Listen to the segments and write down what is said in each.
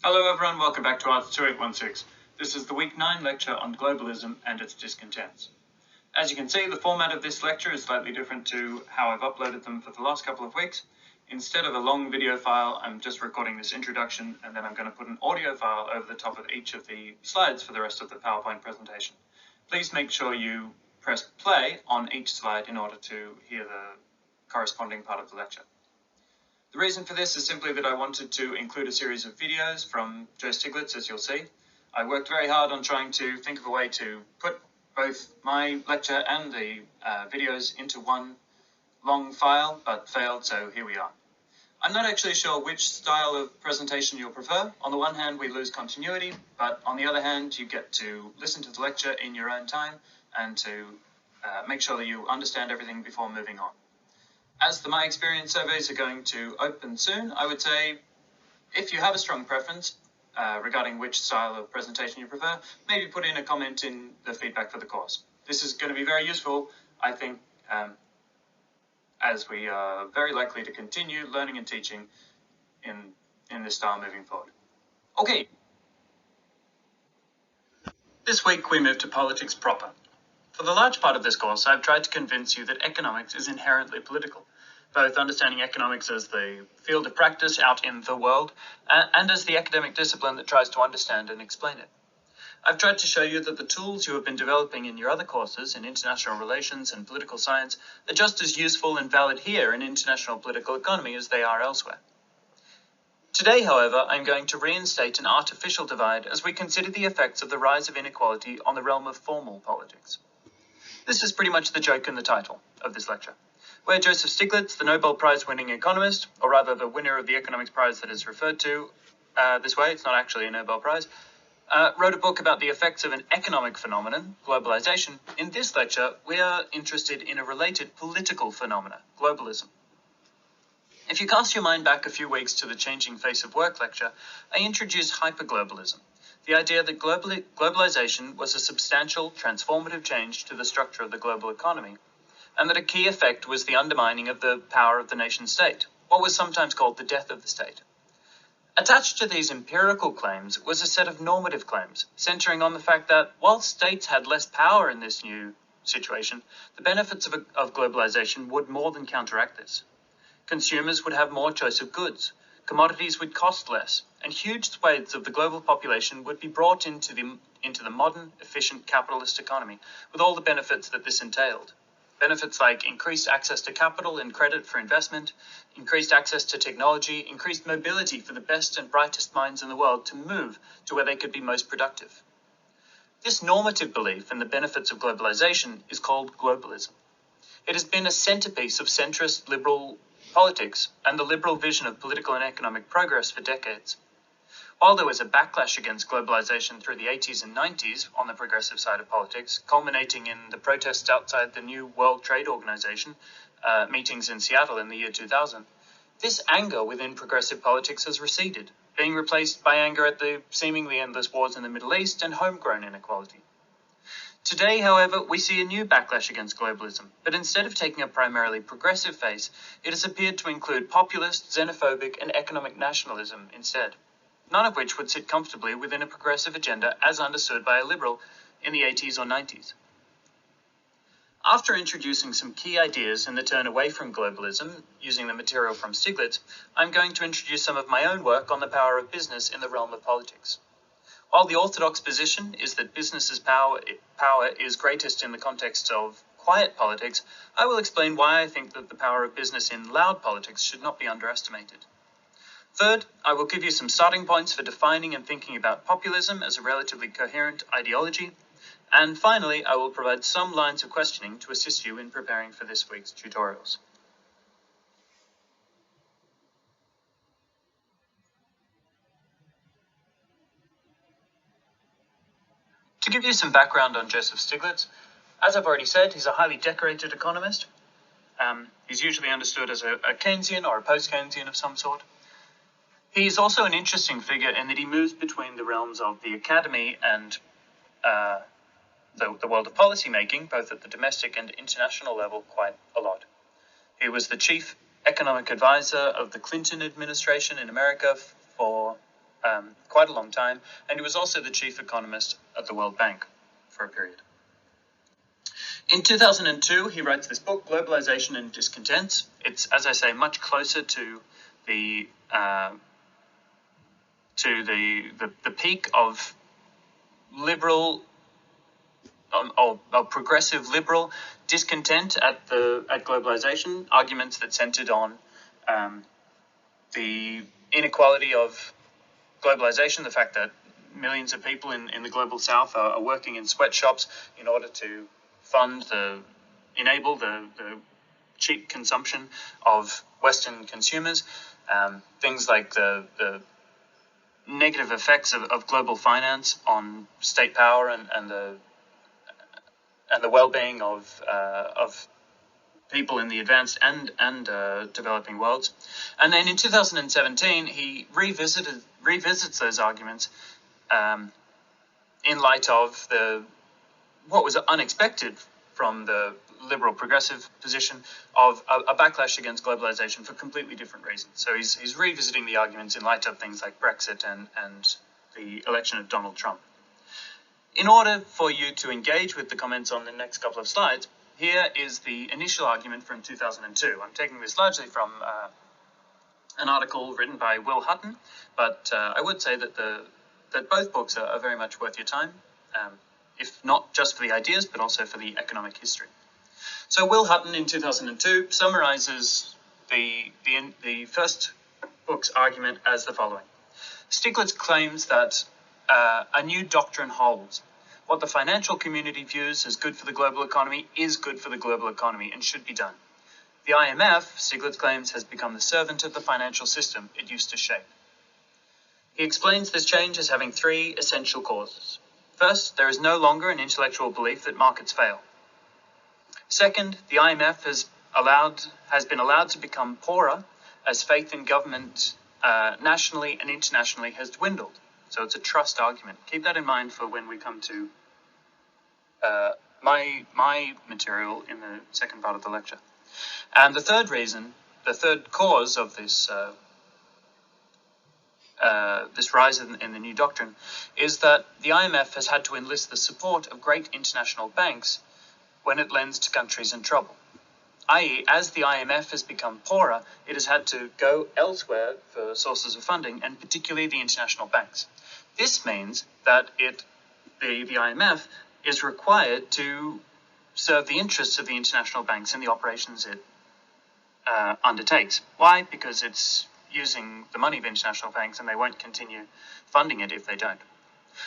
Hello everyone, welcome back to Arts 2816. This is the Week 9 lecture on globalism and its discontents. As you can see, the format of this lecture is slightly different to how I've uploaded them for the last couple of weeks. Instead of a long video file, I'm just recording this introduction, and then I'm going to put an audio file over the top of each of the slides for the rest of the PowerPoint presentation. Please make sure you press play on each slide in order to hear the corresponding part of the lecture. The reason for this is simply that I wanted to include a series of videos from Joe Stiglitz, as you'll see. I worked very hard on trying to think of a way to put both my lecture and the videos into one long file, but failed, so here we are. I'm not actually sure which style of presentation you'll prefer. On the one hand, we lose continuity, but on the other hand, you get to listen to the lecture in your own time and to make sure that you understand everything before moving on. As the My Experience surveys are going to open soon, I would say if you have a strong preference regarding which style of presentation you prefer, maybe put in a comment in the feedback for the course. This is going to be very useful, I think, as we are very likely to continue learning and teaching in this style moving forward. Okay. This week we move to politics proper. For the large part of this course, I've tried to convince you that economics is inherently political, both understanding economics as the field of practice out in the world, and as the academic discipline that tries to understand and explain it. I've tried to show you that the tools you have been developing in your other courses in international relations and political science are just as useful and valid here in international political economy as they are elsewhere. Today, however, I'm going to reinstate an artificial divide as we consider the effects of the rise of inequality on the realm of formal politics. This is pretty much the joke in the title of this lecture, where Joseph Stiglitz, the Nobel Prize-winning economist, or rather the winner of the economics prize that is referred to this way, it's not actually a Nobel Prize, wrote a book about the effects of an economic phenomenon, globalization. In this lecture, we are interested in a related political phenomena, globalism. If you cast your mind back a few weeks to the Changing Face of Work lecture, I introduced hyperglobalism, the idea that globalization was a substantial, transformative change to the structure of the global economy, and that a key effect was the undermining of the power of the nation-state, what was sometimes called the death of the state. Attached to these empirical claims was a set of normative claims, centering on the fact that, while states had less power in this new situation, the benefits of globalization would more than counteract this. Consumers would have more choice of goods, commodities would cost less, and huge swathes of the global population would be brought into the modern, efficient capitalist economy, with all the benefits that this entailed. Benefits like increased access to capital and credit for investment, increased access to technology, increased mobility for the best and brightest minds in the world to move to where they could be most productive. This normative belief in the benefits of globalization is called globalism. It has been a centerpiece of centrist liberal politics and the liberal vision of political and economic progress for decades. While there was a backlash against globalization through the 80s and 90s on the progressive side of politics, culminating in the protests outside the new World Trade Organization meetings in Seattle in the year 2000, this anger within progressive politics has receded, being replaced by anger at the seemingly endless wars in the Middle East and homegrown inequality. Today, however, we see a new backlash against globalism, but instead of taking a primarily progressive face, it has appeared to include populist, xenophobic, and economic nationalism instead, none of which would sit comfortably within a progressive agenda as understood by a liberal in the 80s or 90s. After introducing some key ideas in the turn away from globalism, using the material from Stiglitz, I'm going to introduce some of my own work on the power of business in the realm of politics. While the orthodox position is that business's power is greatest in the context of quiet politics, I will explain why I think that the power of business in loud politics should not be underestimated. Third, I will give you some starting points for defining and thinking about populism as a relatively coherent ideology. And finally, I will provide some lines of questioning to assist you in preparing for this week's tutorials. To give you some background on Joseph Stiglitz, as I've already said, he's a highly decorated economist. He's usually understood as a Keynesian or a post-Keynesian of some sort. He's also an interesting figure in that he moves between the realms of the academy and the world of policymaking, both at the domestic and international level, quite a lot. He was the chief economic advisor of the Clinton administration in America for quite a long time, and he was also the chief economist at the World Bank for a period. In 2002, he writes this book, Globalization and Discontent. It's, as I say, much closer to the peak of liberal or progressive liberal discontent at globalization, arguments that centered on the inequality of globalization, the fact that millions of people in the global south are working in sweatshops in order to enable the cheap consumption of Western consumers. Things like the negative effects of global finance on state power and the well-being of people in the advanced and developing worlds. And then in 2017, he revisits those arguments in light of what was unexpected from the liberal progressive position of a backlash against globalization for completely different reasons. So he's revisiting the arguments in light of things like Brexit and the election of Donald Trump. In order for you to engage with the comments on the next couple of slides, here is the initial argument from 2002. I'm taking this largely from an article written by Will Hutton, but I would say that both books are very much worth your time, if not just for the ideas, but also for the economic history. So Will Hutton in 2002 summarizes the first book's argument as the following. Stiglitz claims that a new doctrine holds. What the financial community views as good for the global economy is good for the global economy and should be done. The IMF, Stiglitz claims, has become the servant of the financial system it used to shape. He explains this change as having three essential causes. First, there is no longer an intellectual belief that markets fail. Second, the IMF has been allowed to become poorer as faith in government nationally and internationally has dwindled. So it's a trust argument. Keep that in mind for when we come to my material in the second part of the lecture. And the third cause of this rise in the new doctrine is that the IMF has had to enlist the support of great international banks when it lends to countries in trouble. I.e., as the IMF has become poorer, it has had to go elsewhere for sources of funding, and particularly the international banks. This means that the IMF is required to serve the interests of the international banks in the operations it undertakes. Why? Because it's using the money of international banks, and they won't continue funding it if they don't.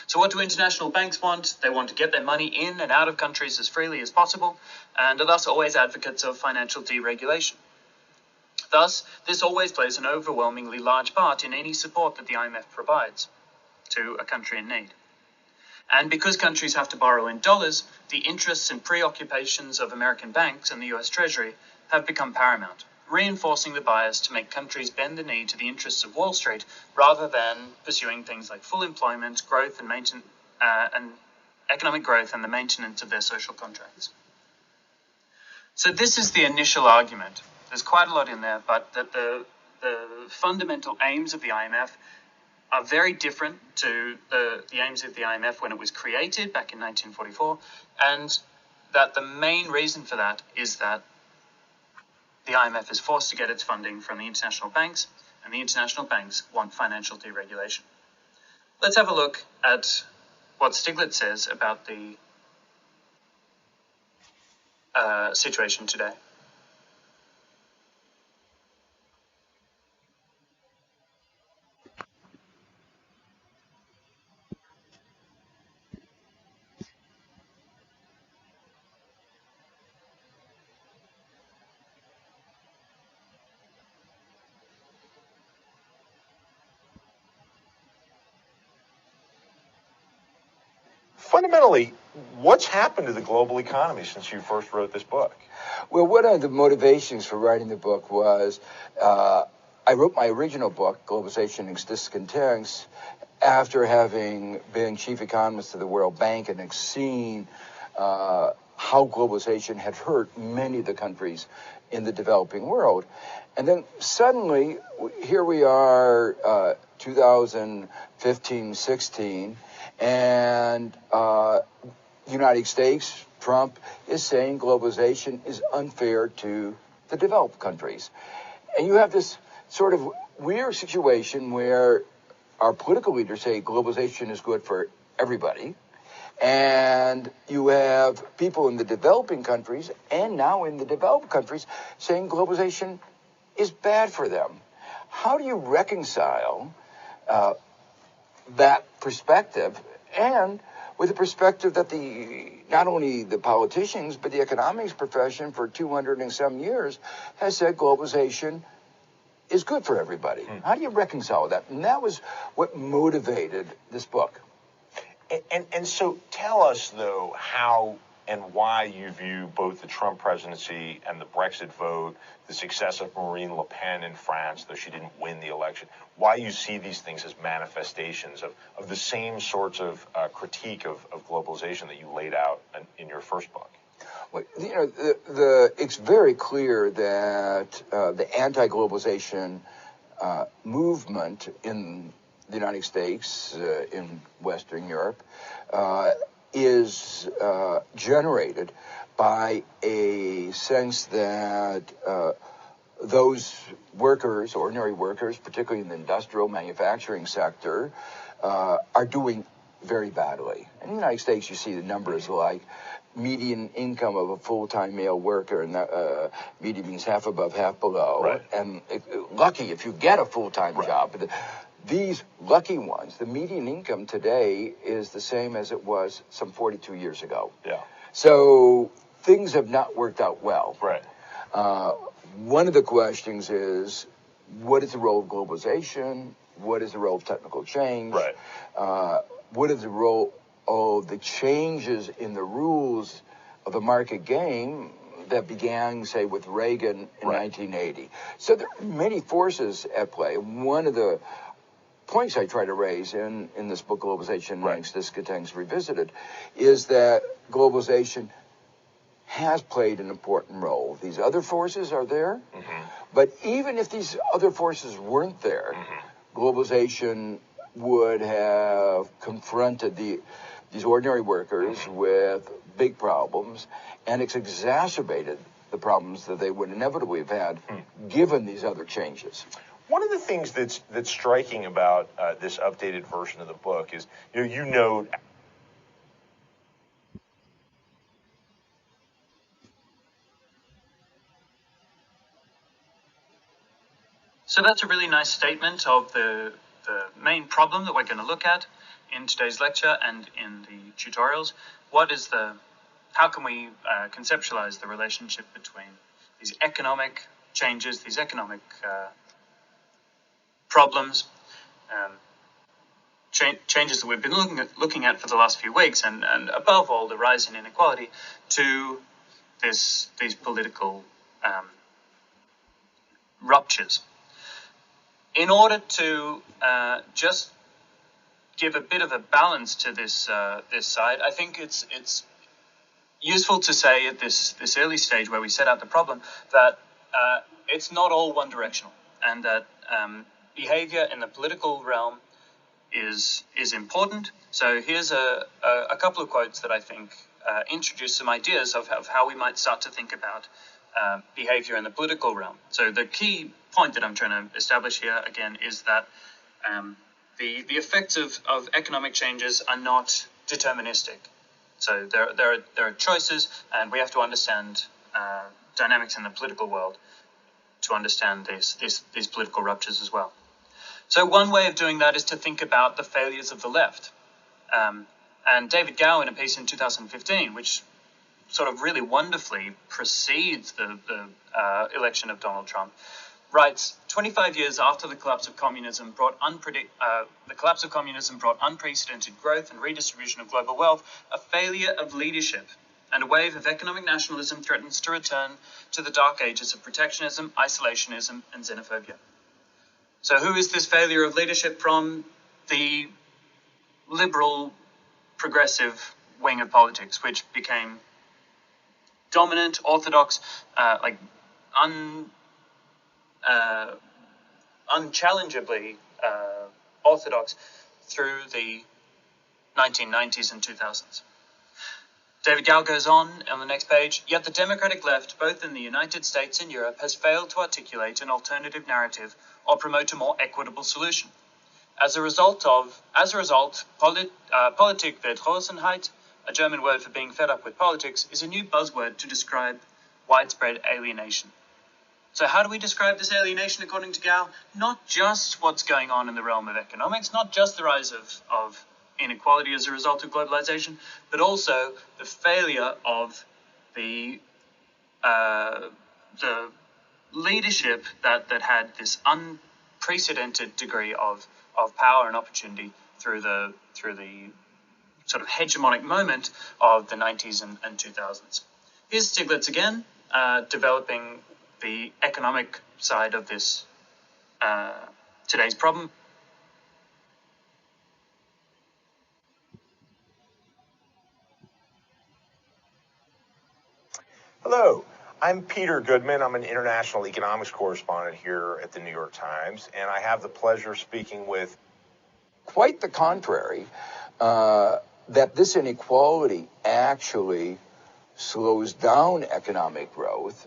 So what do international banks want? They want to get their money in and out of countries as freely as possible, and are thus always advocates of financial deregulation. Thus, this always plays an overwhelmingly large part in any support that the IMF provides to a country in need. And because countries have to borrow in dollars, the interests and preoccupations of American banks and the US Treasury have become paramount, reinforcing the bias to make countries bend the knee to the interests of Wall Street rather than pursuing things like full employment, growth and economic growth and the maintenance of their social contracts. So this is the initial argument. There's quite a lot in there, but that the fundamental aims of the IMF are very different to the aims of the IMF when it was created back in 1944, and that the main reason for that is that the IMF is forced to get its funding from the international banks, and the international banks want financial deregulation. Let's have a look at what Stiglitz says about the situation today. Fundamentally, what's happened to the global economy since you first wrote this book? Well, one of the motivations for writing the book was I wrote my original book, Globalization and Discontent, after having been chief economist of the World Bank and seen how globalization had hurt many of the countries in the developing world. And then suddenly, here we are 2015-16, and United States, Trump is saying globalization is unfair to the developed countries. And you have this sort of weird situation where our political leaders say globalization is good for everybody, and you have people in the developing countries and now in the developed countries saying globalization is bad for them. How do you reconcile that perspective, and with the perspective that not only the politicians but the economics profession for 200 and some years has said globalization is good for everybody? How do you reconcile that? And that was what motivated this book. And so tell us, though, how and why you view both the Trump presidency and the Brexit vote, the success of Marine Le Pen in France, though she didn't win the election, why you see these things as manifestations of the same sorts of critique of globalization that you laid out in your first book. Well, it's very clear that the anti-globalization movement in the United States, in Western Europe, is generated by a sense that those workers, ordinary workers, particularly in the industrial manufacturing sector, are doing very badly. In the United States, you see the numbers like median income of a full-time male worker, and median means half above, half below. Right. And lucky if you get a full-time job. But these lucky ones, the median income today is the same as it was some 42 years ago. Yeah. So things have not worked out well. Right. One of the questions is, what is the role of globalization? What is the role of technical change? Right. What is the role of the changes in the rules of the market game that began, say, with Reagan in 1980? So there are many forces at play. One of the points I try to raise in this book, Globalization Ranks Discontinues Revisited, is that globalization has played an important role. These other forces are there, but even if these other forces weren't there, globalization would have confronted these ordinary workers with big problems, and it's exacerbated the problems that they would inevitably have had given these other changes. One of the things that's striking about this updated version of the book is, you note. So that's a really nice statement of the main problem that we're going to look at in today's lecture and in the tutorials. How can we conceptualize the relationship between these economic changes, these economic problems, changes that we've been looking at for the last few weeks, and above all, the rise in inequality, to these political ruptures. In order to just give a bit of a balance to this side, I think it's useful to say at this early stage where we set out the problem that it's not all one directional, and that behavior in the political realm is important. So here's a couple of quotes that I think introduce some ideas of how we might start to think about behavior in the political realm. So the key point that I'm trying to establish here again is that the effects of economic changes are not deterministic. So there are choices, and we have to understand dynamics in the political world to understand these political ruptures as well. So one way of doing that is to think about the failures of the left. And David Gow, in a piece in 2015, which sort of really wonderfully precedes the election of Donald Trump, writes, 25 years after the collapse of communism brought unprecedented growth and redistribution of global wealth, a failure of leadership and a wave of economic nationalism threatens to return to the dark ages of protectionism, isolationism, and xenophobia. So who is this failure of leadership from? The liberal, progressive wing of politics, which became dominant, orthodox, unchallengeably orthodox through the 1990s and 2000s. David Gow goes on the next page, yet the democratic left, both in the United States and Europe, has failed to articulate an alternative narrative or promote a more equitable solution. As a result, Politikverdrossenheit, a German word for being fed up with politics, is a new buzzword to describe widespread alienation. So how do we describe this alienation according to Gow? Not just what's going on in the realm of economics, not just the rise of inequality as a result of globalization, but also the failure of the leadership that had this unprecedented degree of power and opportunity through the sort of hegemonic moment of the 90s and 2000s. Here's Stiglitz again, developing the economic side of this today's problem. Hello, I'm Peter Goodman. I'm an international economics correspondent here at the New York Times, and I have the pleasure of speaking with... Quite the contrary, that this inequality actually slows down economic growth,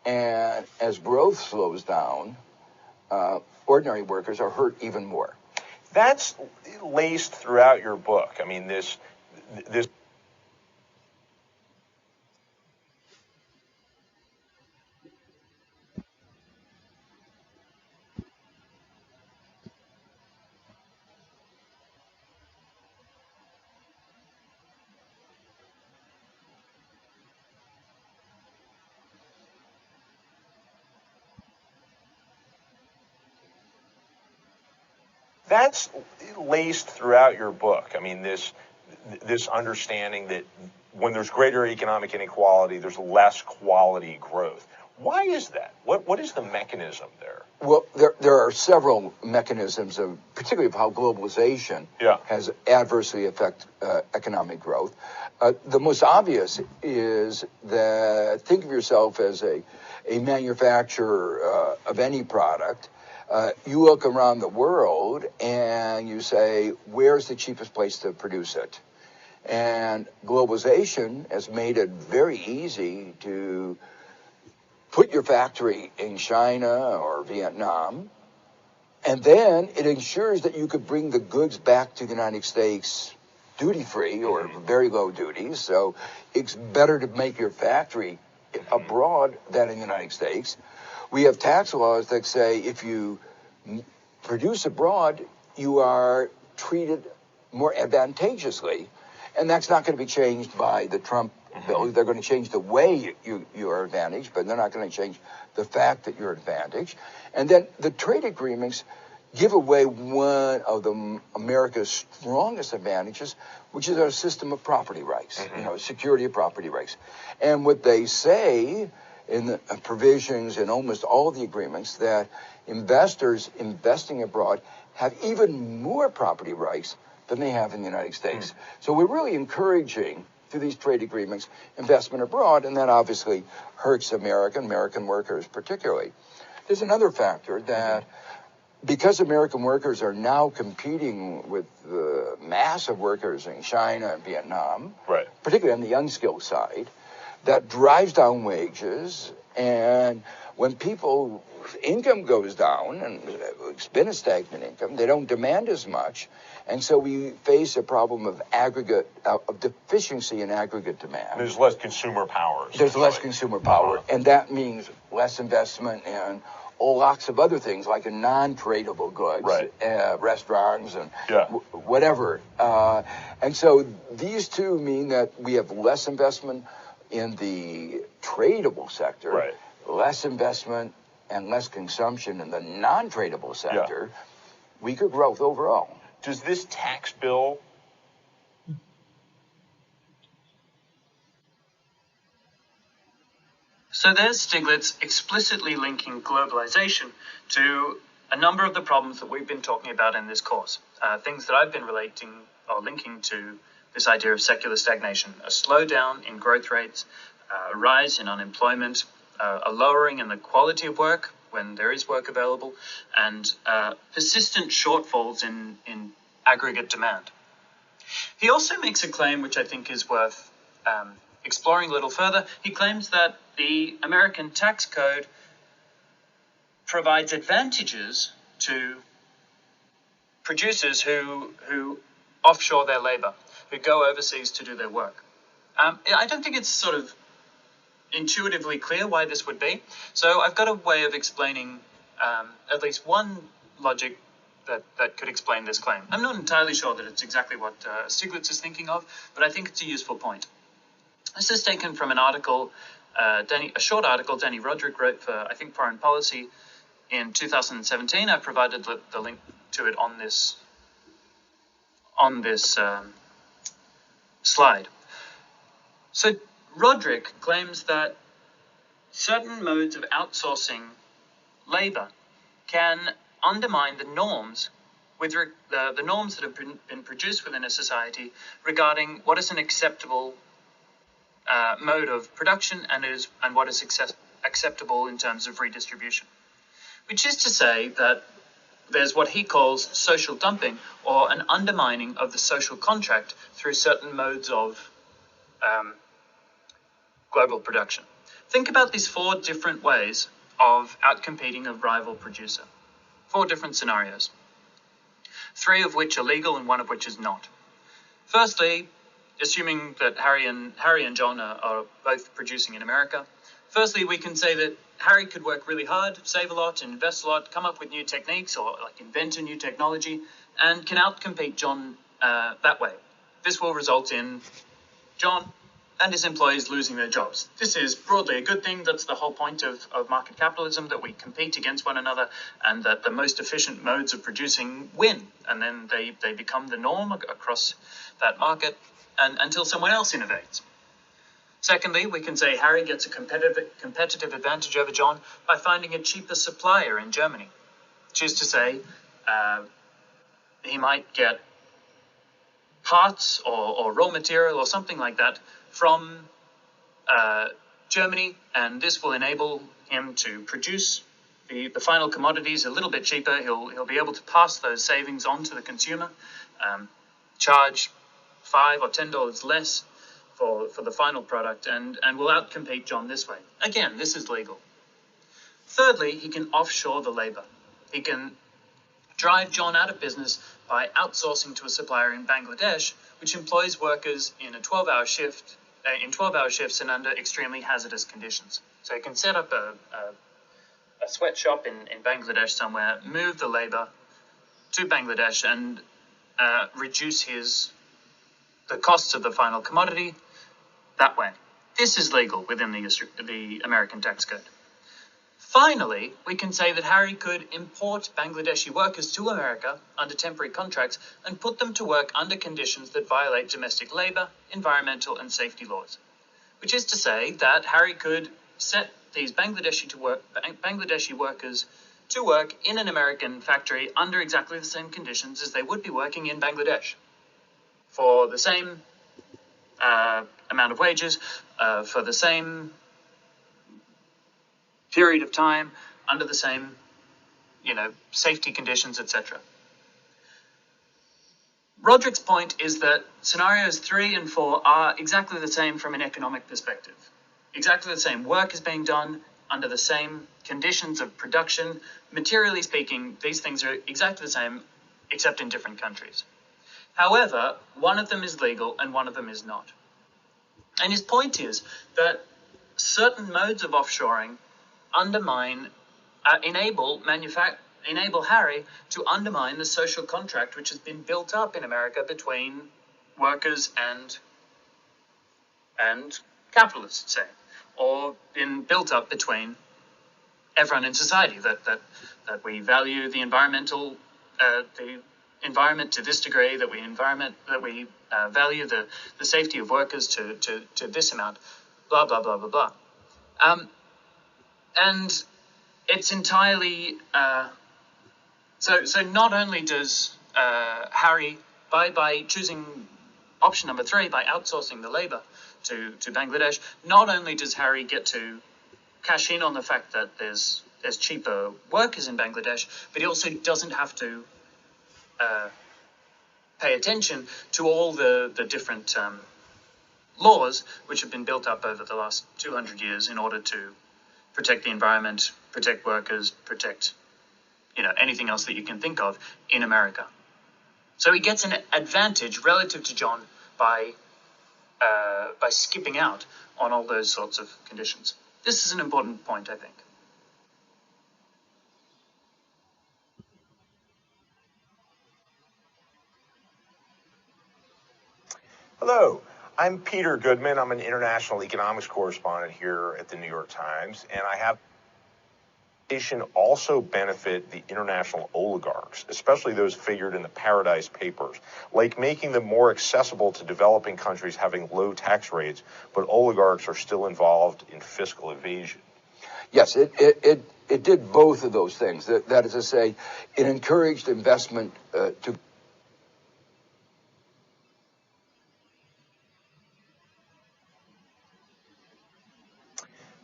and as growth slows down, ordinary workers are hurt even more. That's laced throughout your book. I mean, this That's laced throughout your book. I mean, this understanding that when there's greater economic inequality, there's less quality growth. Why is that? What is the mechanism there? Well, there are several mechanisms, particularly of how globalization has adversely affected economic growth. The most obvious is that think of yourself as a manufacturer of any product. You look around the world and you say, where's the cheapest place to produce it? And globalization has made it very easy to put your factory in China or Vietnam, and then it ensures that you could bring the goods back to the United States duty-free or very low duties. So it's better to make your factory abroad than in the United States. We have tax laws that say if you produce abroad, you are treated more advantageously. And that's not going to be changed by the Trump bill. They're going to change the way you are advantaged, but they're not going to change the fact that you're advantaged. And then the trade agreements give away one of America's strongest advantages, which is our system of property rights, security of property rights. And what they say in the provisions in almost all the agreements that investors investing abroad have even more property rights than they have in the United States. So we're really encouraging through these trade agreements investment abroad, and that obviously hurts American workers particularly. There's another factor that because American workers are now competing with the massive workers in China and Vietnam, particularly on the unskilled side, that drives down wages. And when people's income goes down, and it's been a stagnant income, they don't demand as much. And so we face a problem of deficiency in aggregate demand. There's less consumer power. There's less consumer power. And that means less investment in lots of other things like in non-tradable goods, restaurants and whatever. And so these two mean that we have less investment in the tradable sector, less investment and less consumption in the non-tradable sector, weaker growth overall. Does this tax bill So there's Stiglitz explicitly linking globalization to a number of the problems that we've been talking about in this course. Things that I've been relating or linking to this idea of secular stagnation, a slowdown in growth rates, a rise in unemployment, a lowering in the quality of work, when there is work available, and persistent shortfalls in aggregate demand. He also makes a claim which I think is worth exploring a little further. He claims that the American tax code provides advantages to producers who offshore their labor, who go overseas to do their work. I don't think it's sort of intuitively clear why this would be. So I've got a way of explaining at least one logic that could explain this claim. I'm not entirely sure that it's exactly what Stiglitz is thinking of, but I think it's a useful point. This is taken from an article, a short article Danny Roderick wrote for, I think, Foreign Policy in 2017. I've provided the link to it on this slide. So Roderick claims that certain modes of outsourcing labor can undermine the norms the norms that have been produced within a society regarding what is an acceptable mode of production and what is acceptable in terms of redistribution. Which is to say that there's what he calls social dumping, or an undermining of the social contract through certain modes of global production. Think about these 4 different ways of outcompeting a rival producer. 4 different scenarios. 3 of which are legal and 1 of which is not. Firstly, assuming that Harry and John are both producing in America, firstly, we can say that Harry could work really hard, save a lot, invest a lot, come up with new techniques, or invent a new technology, and can outcompete John that way. This will result in John and his employees losing their jobs. This is broadly a good thing. That's the whole point of market capitalism, that we compete against one another and that the most efficient modes of producing win. And then they become the norm across that market until someone else innovates. Secondly, we can say Harry gets a competitive advantage over John by finding a cheaper supplier in Germany. Which is to say, he might get parts or raw material or something like that from Germany, and this will enable him to produce the final commodities a little bit cheaper. He'll be able to pass those savings on to the consumer, charge $5 or $10 less for the final product, and will outcompete John this way. Again, this is legal. Thirdly, he can offshore the labor. He can drive John out of business by outsourcing to a supplier in Bangladesh, which employs workers in a 12-hour shift, in 12-hour shifts and under extremely hazardous conditions. So he can set up a sweatshop in Bangladesh somewhere, move the labor to Bangladesh, and reduce the costs of the final commodity that way. This is legal within the American tax code. Finally, we can say that Harry could import Bangladeshi workers to America under temporary contracts and put them to work under conditions that violate domestic labor, environmental, and safety laws. Which is to say that Harry could set these Bangladeshi workers to work in an American factory under exactly the same conditions as they would be working in Bangladesh, for the same amount of wages, for the same period of time, under the same, safety conditions, etc. Roderick's point is that scenarios 3 and 4 are exactly the same from an economic perspective. Exactly the same work is being done under the same conditions of production. Materially speaking, these things are exactly the same, except in different countries. However, one of them is legal and one of them is not. And his point is that certain modes of offshoring enable Harry to undermine the social contract which has been built up in America between workers and capitalists, say, or been built up between everyone in society, that we value the environment to this degree, that we value the safety of workers to this amount, blah blah blah blah blah. And it's entirely so not only does Harry, by choosing option number 3, by outsourcing the labor to Bangladesh, not only does Harry get to cash in on the fact that there's there's cheaper workers in Bangladesh, but he also doesn't have to pay attention to all the different laws which have been built up over the last 200 years in order to protect the environment, protect workers, protect anything else that you can think of in America. So he gets an advantage relative to John by skipping out on all those sorts of conditions. This is an important point, I think. Hello, I'm Peter Goodman. I'm an international economics correspondent here at the New York Times, and I have also benefit the international oligarchs, especially those figured in the Paradise Papers, like making them more accessible to developing countries having low tax rates, but oligarchs are still involved in fiscal evasion. Yes, it did both of those things. That is to say, it encouraged investment to.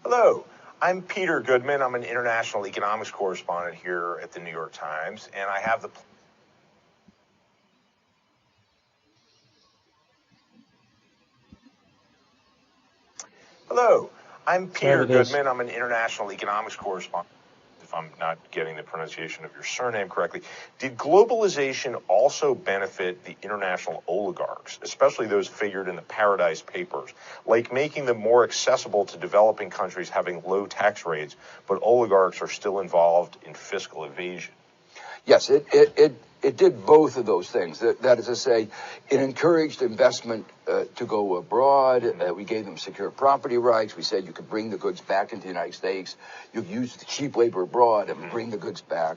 Hello, I'm Peter Goodman. I'm an international economics correspondent here at the New York Times, and I have the Hello, I'm Peter Goodman. I'm an international economics correspondent. If I'm not getting the pronunciation of your surname correctly, did globalization also benefit the international oligarchs, especially those figured in the Paradise Papers, like making them more accessible to developing countries having low tax rates, but oligarchs are still involved in fiscal evasion? Yes, it did both of those things. That is to say, it encouraged investment to go abroad. We gave them secure property rights. We said you could bring the goods back into the United States. You could use the cheap labor abroad and bring the goods back.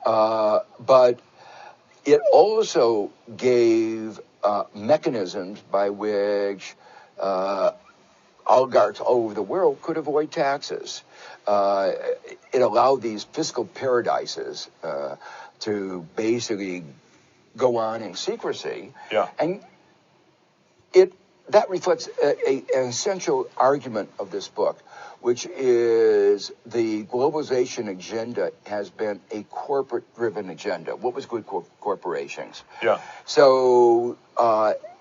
But it also gave mechanisms by which oligarchs all over the world could avoid taxes. It allowed these fiscal paradises to basically go on in secrecy. Yeah. And that reflects an essential argument of this book, which is the globalization agenda has been a corporate-driven agenda. What was good corporations? Yeah. So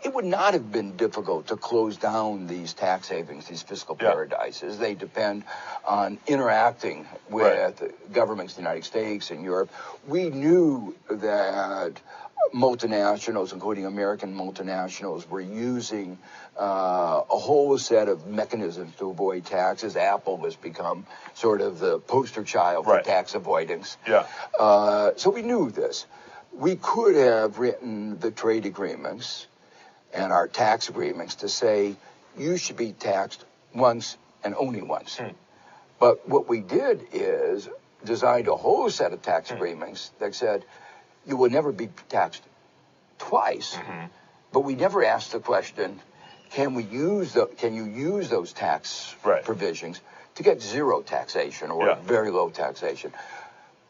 it would not have been difficult to close down these tax havens, these fiscal paradises. They depend on interacting with governments in the United States and Europe. We knew that multinationals, including American multinationals, were using a whole set of mechanisms to avoid taxes. Apple has become sort of the poster child for tax avoidance. Yeah. So we knew this. We could have written the trade agreements and our tax agreements to say you should be taxed once and only once. But what we did is designed a whole set of tax agreements that said you will never be taxed twice. But we never asked the question, can you use those tax provisions to get zero taxation or very low taxation?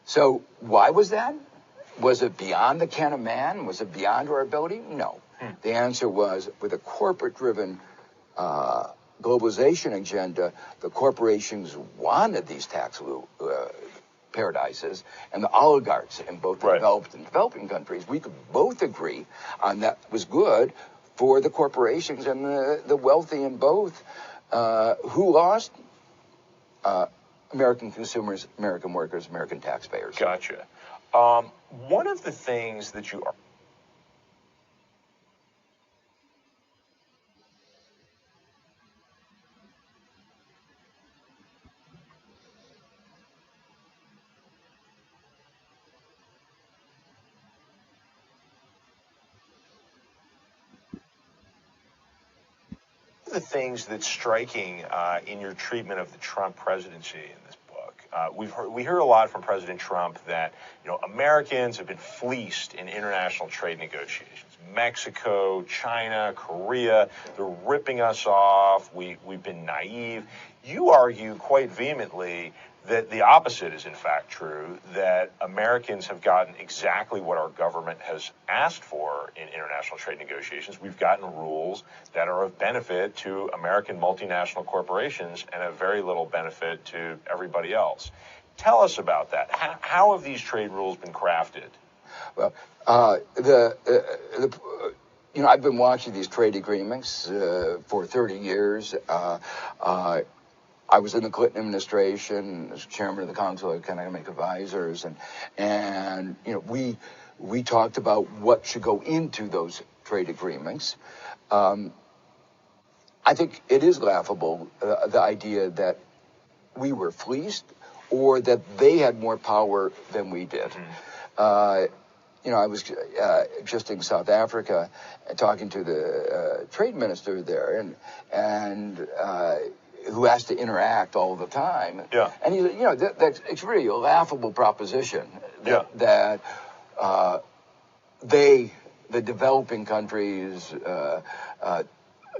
So why was that? Was it beyond the ken of man? Was it beyond our ability? No. The answer was, with a corporate-driven globalization agenda, the corporations wanted these tax paradises, and the oligarchs in both the developed and developing countries, we could both agree on that was good for the corporations and the wealthy in both. Who lost? American consumers, American workers, American taxpayers. Gotcha. One of the things that you are the things that's striking in your treatment of the Trump presidency in this book. We hear a lot from President Trump that Americans have been fleeced in international trade negotiations. Mexico, China, Korea, they're ripping us off. We've been naive. You argue quite vehemently that the opposite is in fact true, that Americans have gotten exactly what our government has asked for in international trade negotiations. We've gotten rules that are of benefit to American multinational corporations and of very little benefit to everybody else. Tell us about that. How have these trade rules been crafted? Well, I've been watching these trade agreements for 30 years. I was in the Clinton administration as chairman of the Council of Economic Advisors, and we talked about what should go into those trade agreements. I think it is laughable, the idea that we were fleeced or that they had more power than we did. I was just in South Africa talking to the trade minister there, and who has to interact all the time. Yeah. And he said, it's really a laughable proposition that the developing countries,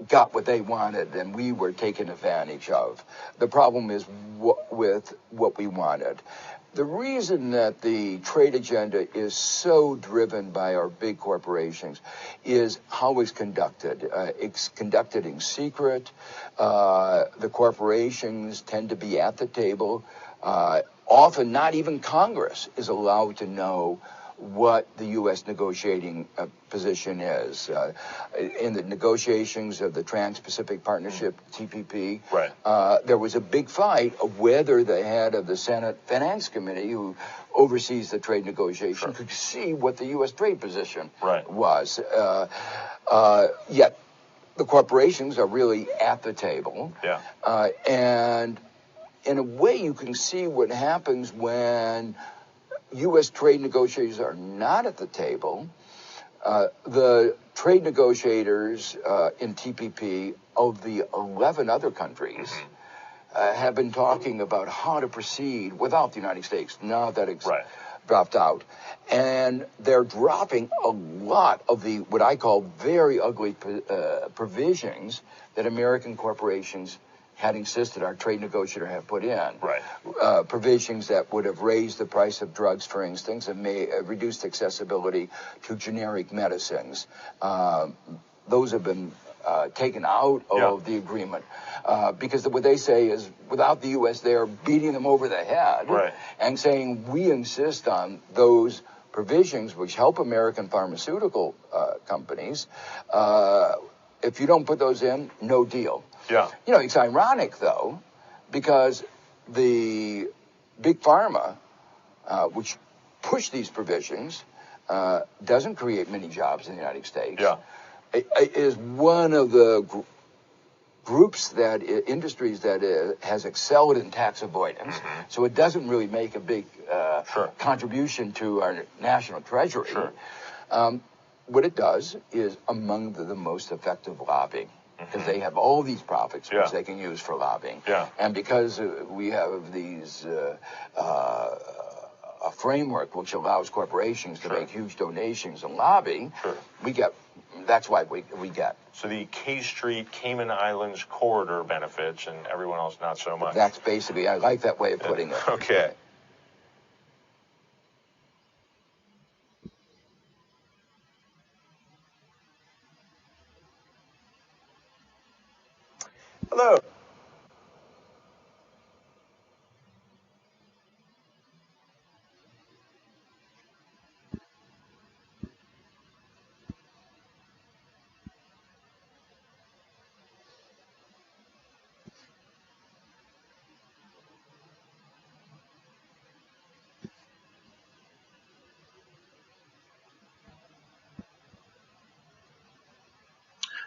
got what they wanted and we were taken advantage of. The problem is with what we wanted. The reason that the trade agenda is so driven by our big corporations is how it's conducted. It's conducted in secret. The corporations tend to be at the table. Often not even Congress is allowed to know what the U.S. negotiating position is. In the negotiations of the Trans-Pacific Partnership, TPP, there was a big fight of whether the head of the Senate Finance Committee, who oversees the trade negotiation, could see what the U.S. trade position was. Yet the corporations are really at the table. And in a way, you can see what happens when U.S. trade negotiators are not at the table. The trade negotiators in TPP of the 11 other countries have been talking about how to proceed without the United States, now that it's dropped out. And they're dropping a lot of the, what I call very ugly provisions that American corporations had insisted our trade negotiator had put in. Provisions that would have raised the price of drugs, for instance, and may have reduced accessibility to generic medicines. Those have been taken out of the agreement because what they say is without the U.S., they're beating them over the head and saying we insist on those provisions which help American pharmaceutical companies. If you don't put those in, no deal. It's ironic, though, because the big pharma, which push these provisions, doesn't create many jobs in the United States. It is one of the groups industries that has excelled in tax avoidance. So it doesn't really make a big contribution to our national treasury. What it does is among the most effective lobbying. Because they have all these profits which they can use for lobbying. And because we have these a framework which allows corporations to make huge donations and lobby, that's why we get. So the K Street, Cayman Islands corridor benefits and everyone else not so much. That's basically, I like that way of putting it. Okay. Hello.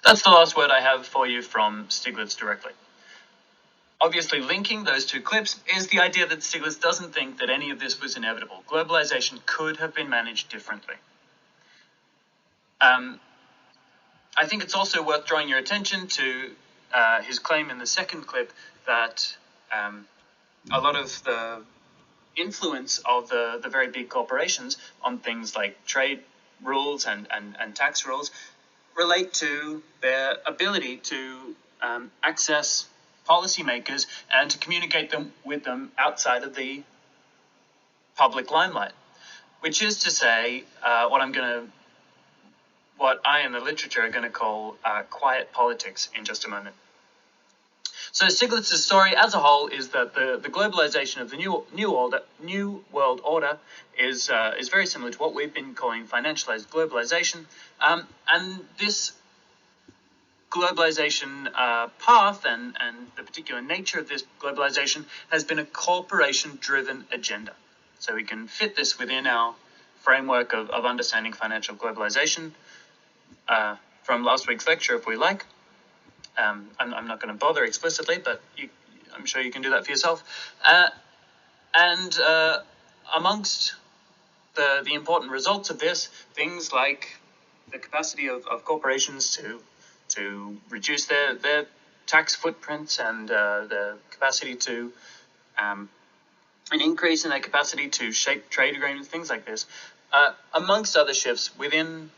That's the last word I have for you from Stiglitz directly. Obviously, linking those two clips is the idea that Stiglitz doesn't think that any of this was inevitable. Globalization could have been managed differently. I think it's also worth drawing your attention to his claim in the second clip that a lot of the influence of the very big corporations on things like trade rules and tax rules relate to their ability to access policymakers and to communicate with them outside of the public limelight, which is to say what I in the literature are going to call quiet politics in just a moment. So Stiglitz's story as a whole is that the globalization of the new world order is very similar to what we've been calling financialized globalization, and this globalization path and the particular nature of this globalization has been a corporation-driven agenda. So we can fit this within our framework of understanding financial globalization from last week's lecture, if we like. I'm not going to bother explicitly, but I'm sure you can do that for yourself. And amongst the important results of this, things like the capacity of corporations to reduce their tax footprints and the capacity to an increase in their capacity to shape trade agreements, things like this, amongst other shifts within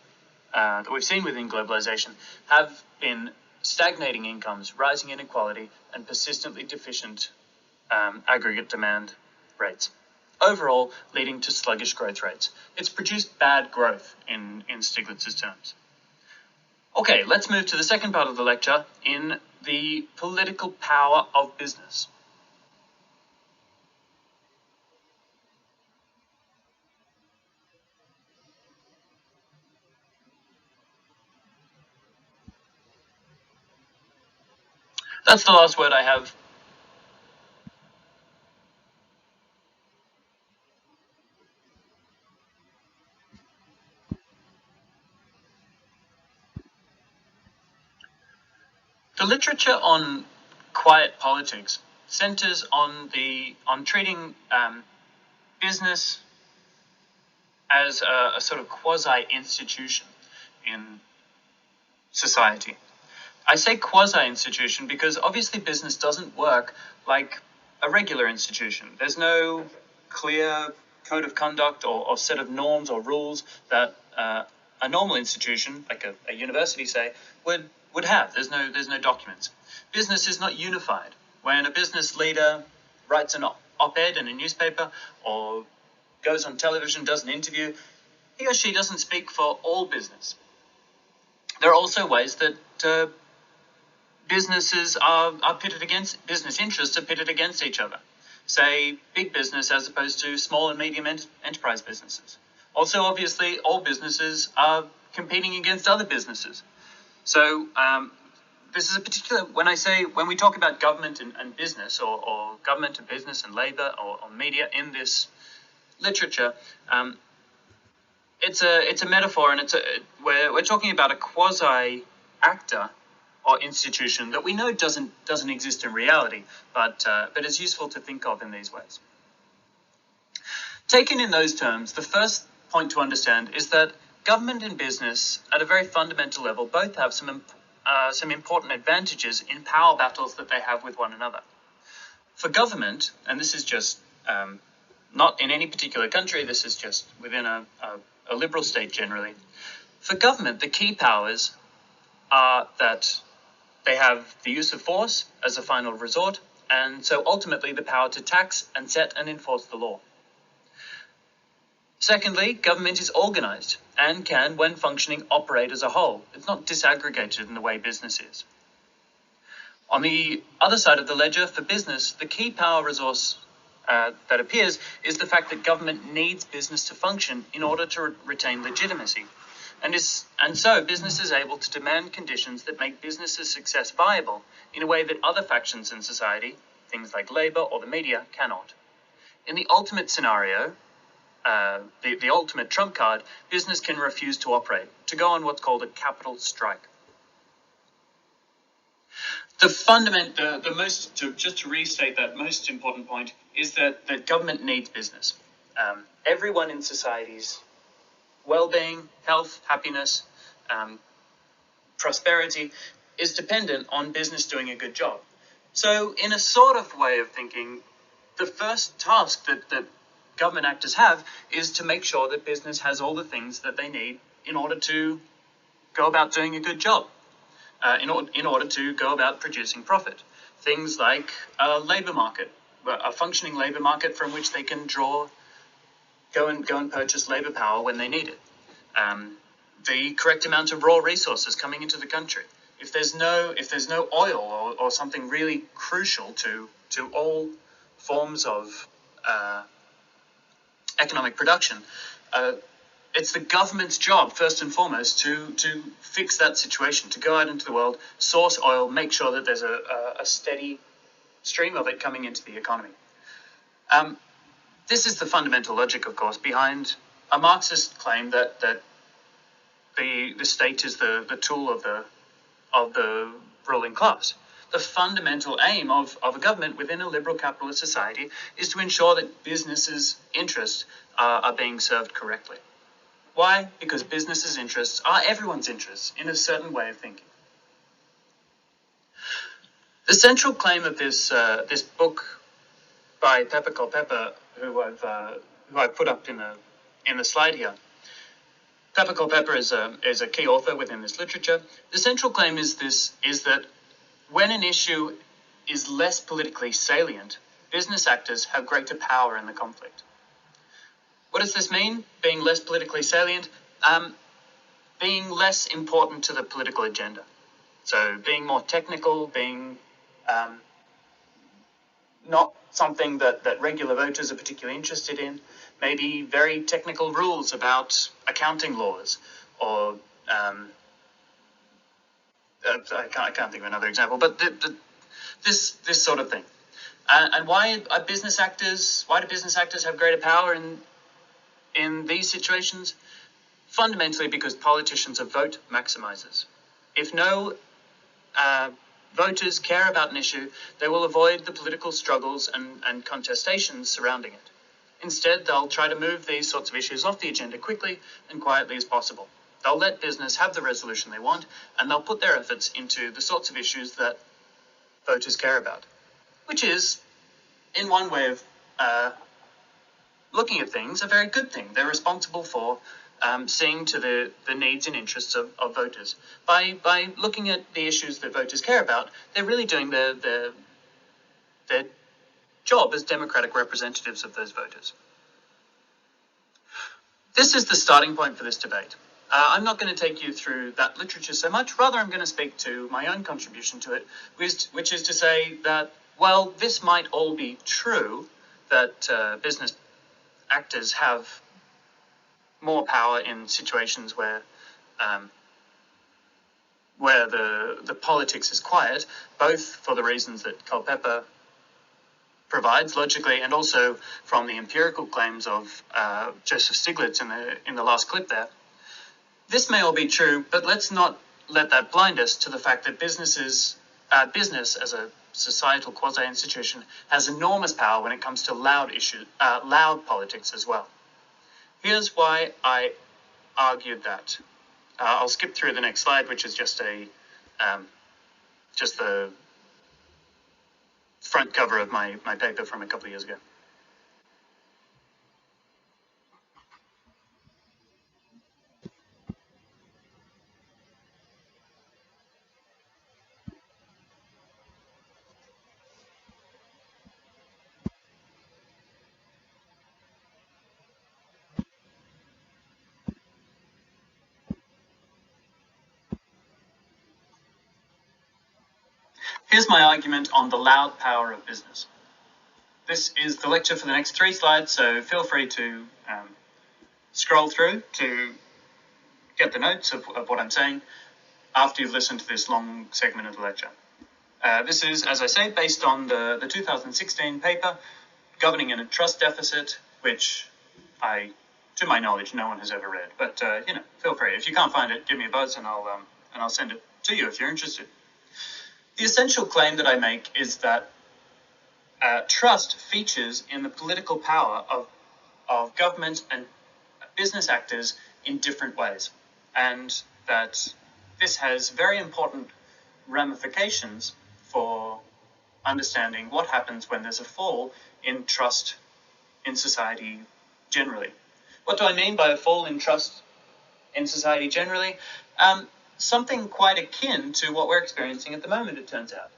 that we've seen within globalization, have been stagnating incomes, rising inequality, and persistently deficient aggregate demand rates, overall leading to sluggish growth rates. It's produced bad growth in Stiglitz's terms. Okay, let's move to the second part of the lecture in the political power of business. That's the last word I have. The literature on quiet politics centers on treating business as a sort of quasi-institution in society. I say quasi-institution because obviously business doesn't work like a regular institution. There's no clear code of conduct or set of norms or rules that a normal institution, like a university, say, would have. There's no documents. Business is not unified. When a business leader writes an op-ed in a newspaper or goes on television, does an interview, he or she doesn't speak for all business. There are also ways that businesses are pitted against, business interests are pitted against each other. Say, big business as opposed to small and medium enterprise businesses. Also, obviously, all businesses are competing against other businesses. So this is a particular, when we talk about government and business, or government and business and labor or media in this literature, it's a metaphor, and we're talking about a quasi-actor or institution that we know doesn't exist in reality, but it's useful to think of in these ways. Taken in those terms, the first point to understand is that government and business, at a very fundamental level, both have some important advantages in power battles that they have with one another. For government, and this is just not in any particular country, this is just within a liberal state generally. For government, the key powers are that they have the use of force as a final resort, and so ultimately the power to tax and set and enforce the law. Secondly, government is organized and can, when functioning, operate as a whole. It's not disaggregated in the way business is. On the other side of the ledger, for business, the key power resource that appears is the fact that government needs business to function in order to retain legitimacy. And so business is able to demand conditions that make business's success viable in a way that other factions in society, things like labor or the media, cannot. In the ultimate scenario, the ultimate trump card, business can refuse to operate, to go on what's called a capital strike. Just to restate that most important point, is that government needs business. Everyone in society's well-being, health, happiness, prosperity is dependent on business doing a good job. So in a sort of way of thinking, the first task that government actors have is to make sure that business has all the things that they need in order to go about doing a good job, in order to go about producing profit. Things like a labor market, a functioning labor market from which they can go and purchase labor power when they need it. The correct amount of raw resources coming into the country. if there's no oil or something really crucial to all forms of economic production, it's the government's job, first and foremost, to fix that situation, to go out into the world, source oil, make sure that there's a steady stream of it coming into the economy. This is the fundamental logic, of course, behind a Marxist claim that the state is the tool of the ruling class. The fundamental aim of a government within a liberal capitalist society is to ensure that businesses' interests are being served correctly. Why? Because businesses' interests are everyone's interests in a certain way of thinking. The central claim of this book by Pepe Culpeper, who I've put up in the slide here. Pepe Culpeper is a key author within this literature. The central claim is that when an issue is less politically salient, business actors have greater power in the conflict. What does this mean? Being less politically salient, being less important to the political agenda. So being more technical, being not something that regular voters are particularly interested in, maybe very technical rules about accounting laws, or I can't think of another example, but this sort of thing. And why do business actors have greater power in these situations? Fundamentally because politicians are vote maximizers. If no voters care about an issue, they will avoid the political struggles and contestations surrounding it. Instead, they'll try to move these sorts of issues off the agenda quickly and quietly as possible. They'll let business have the resolution they want, and they'll put their efforts into the sorts of issues that voters care about, which is, in one way of looking at things, a very good thing. They're responsible for seeing to the needs and interests of voters. By looking at the issues that voters care about, they're really doing their job as democratic representatives of those voters. This is the starting point for this debate. I'm not going to take you through that literature so much. Rather, I'm going to speak to my own contribution to it, which is to say that, well, this might all be true, that business actors have more power in situations where the politics is quiet, both for the reasons that Culpeper provides logically, and also from the empirical claims of Joseph Stiglitz in the last clip there. This may all be true, but let's not let that blind us to the fact that business as a societal quasi-institution has enormous power when it comes to loud politics as well. Here's why I argued that. I'll skip through the next slide, which is just the front cover of my paper from a couple of years ago. Here's my argument on the loud power of business. This is the lecture for the next 3 slides, so feel free to scroll through to get the notes of what I'm saying after you've listened to this long segment of the lecture. This is, as I say, based on the 2016 paper, Governing in a Trust Deficit, which to my knowledge, no one has ever read. But, feel free. If you can't find it, give me a buzz and I'll send it to you if you're interested. The essential claim that I make is that trust features in the political power of government and business actors in different ways, and that this has very important ramifications for understanding what happens when there's a fall in trust in society generally. What do I mean by a fall in trust in society generally? Something quite akin to what we're experiencing at the moment, it turns out.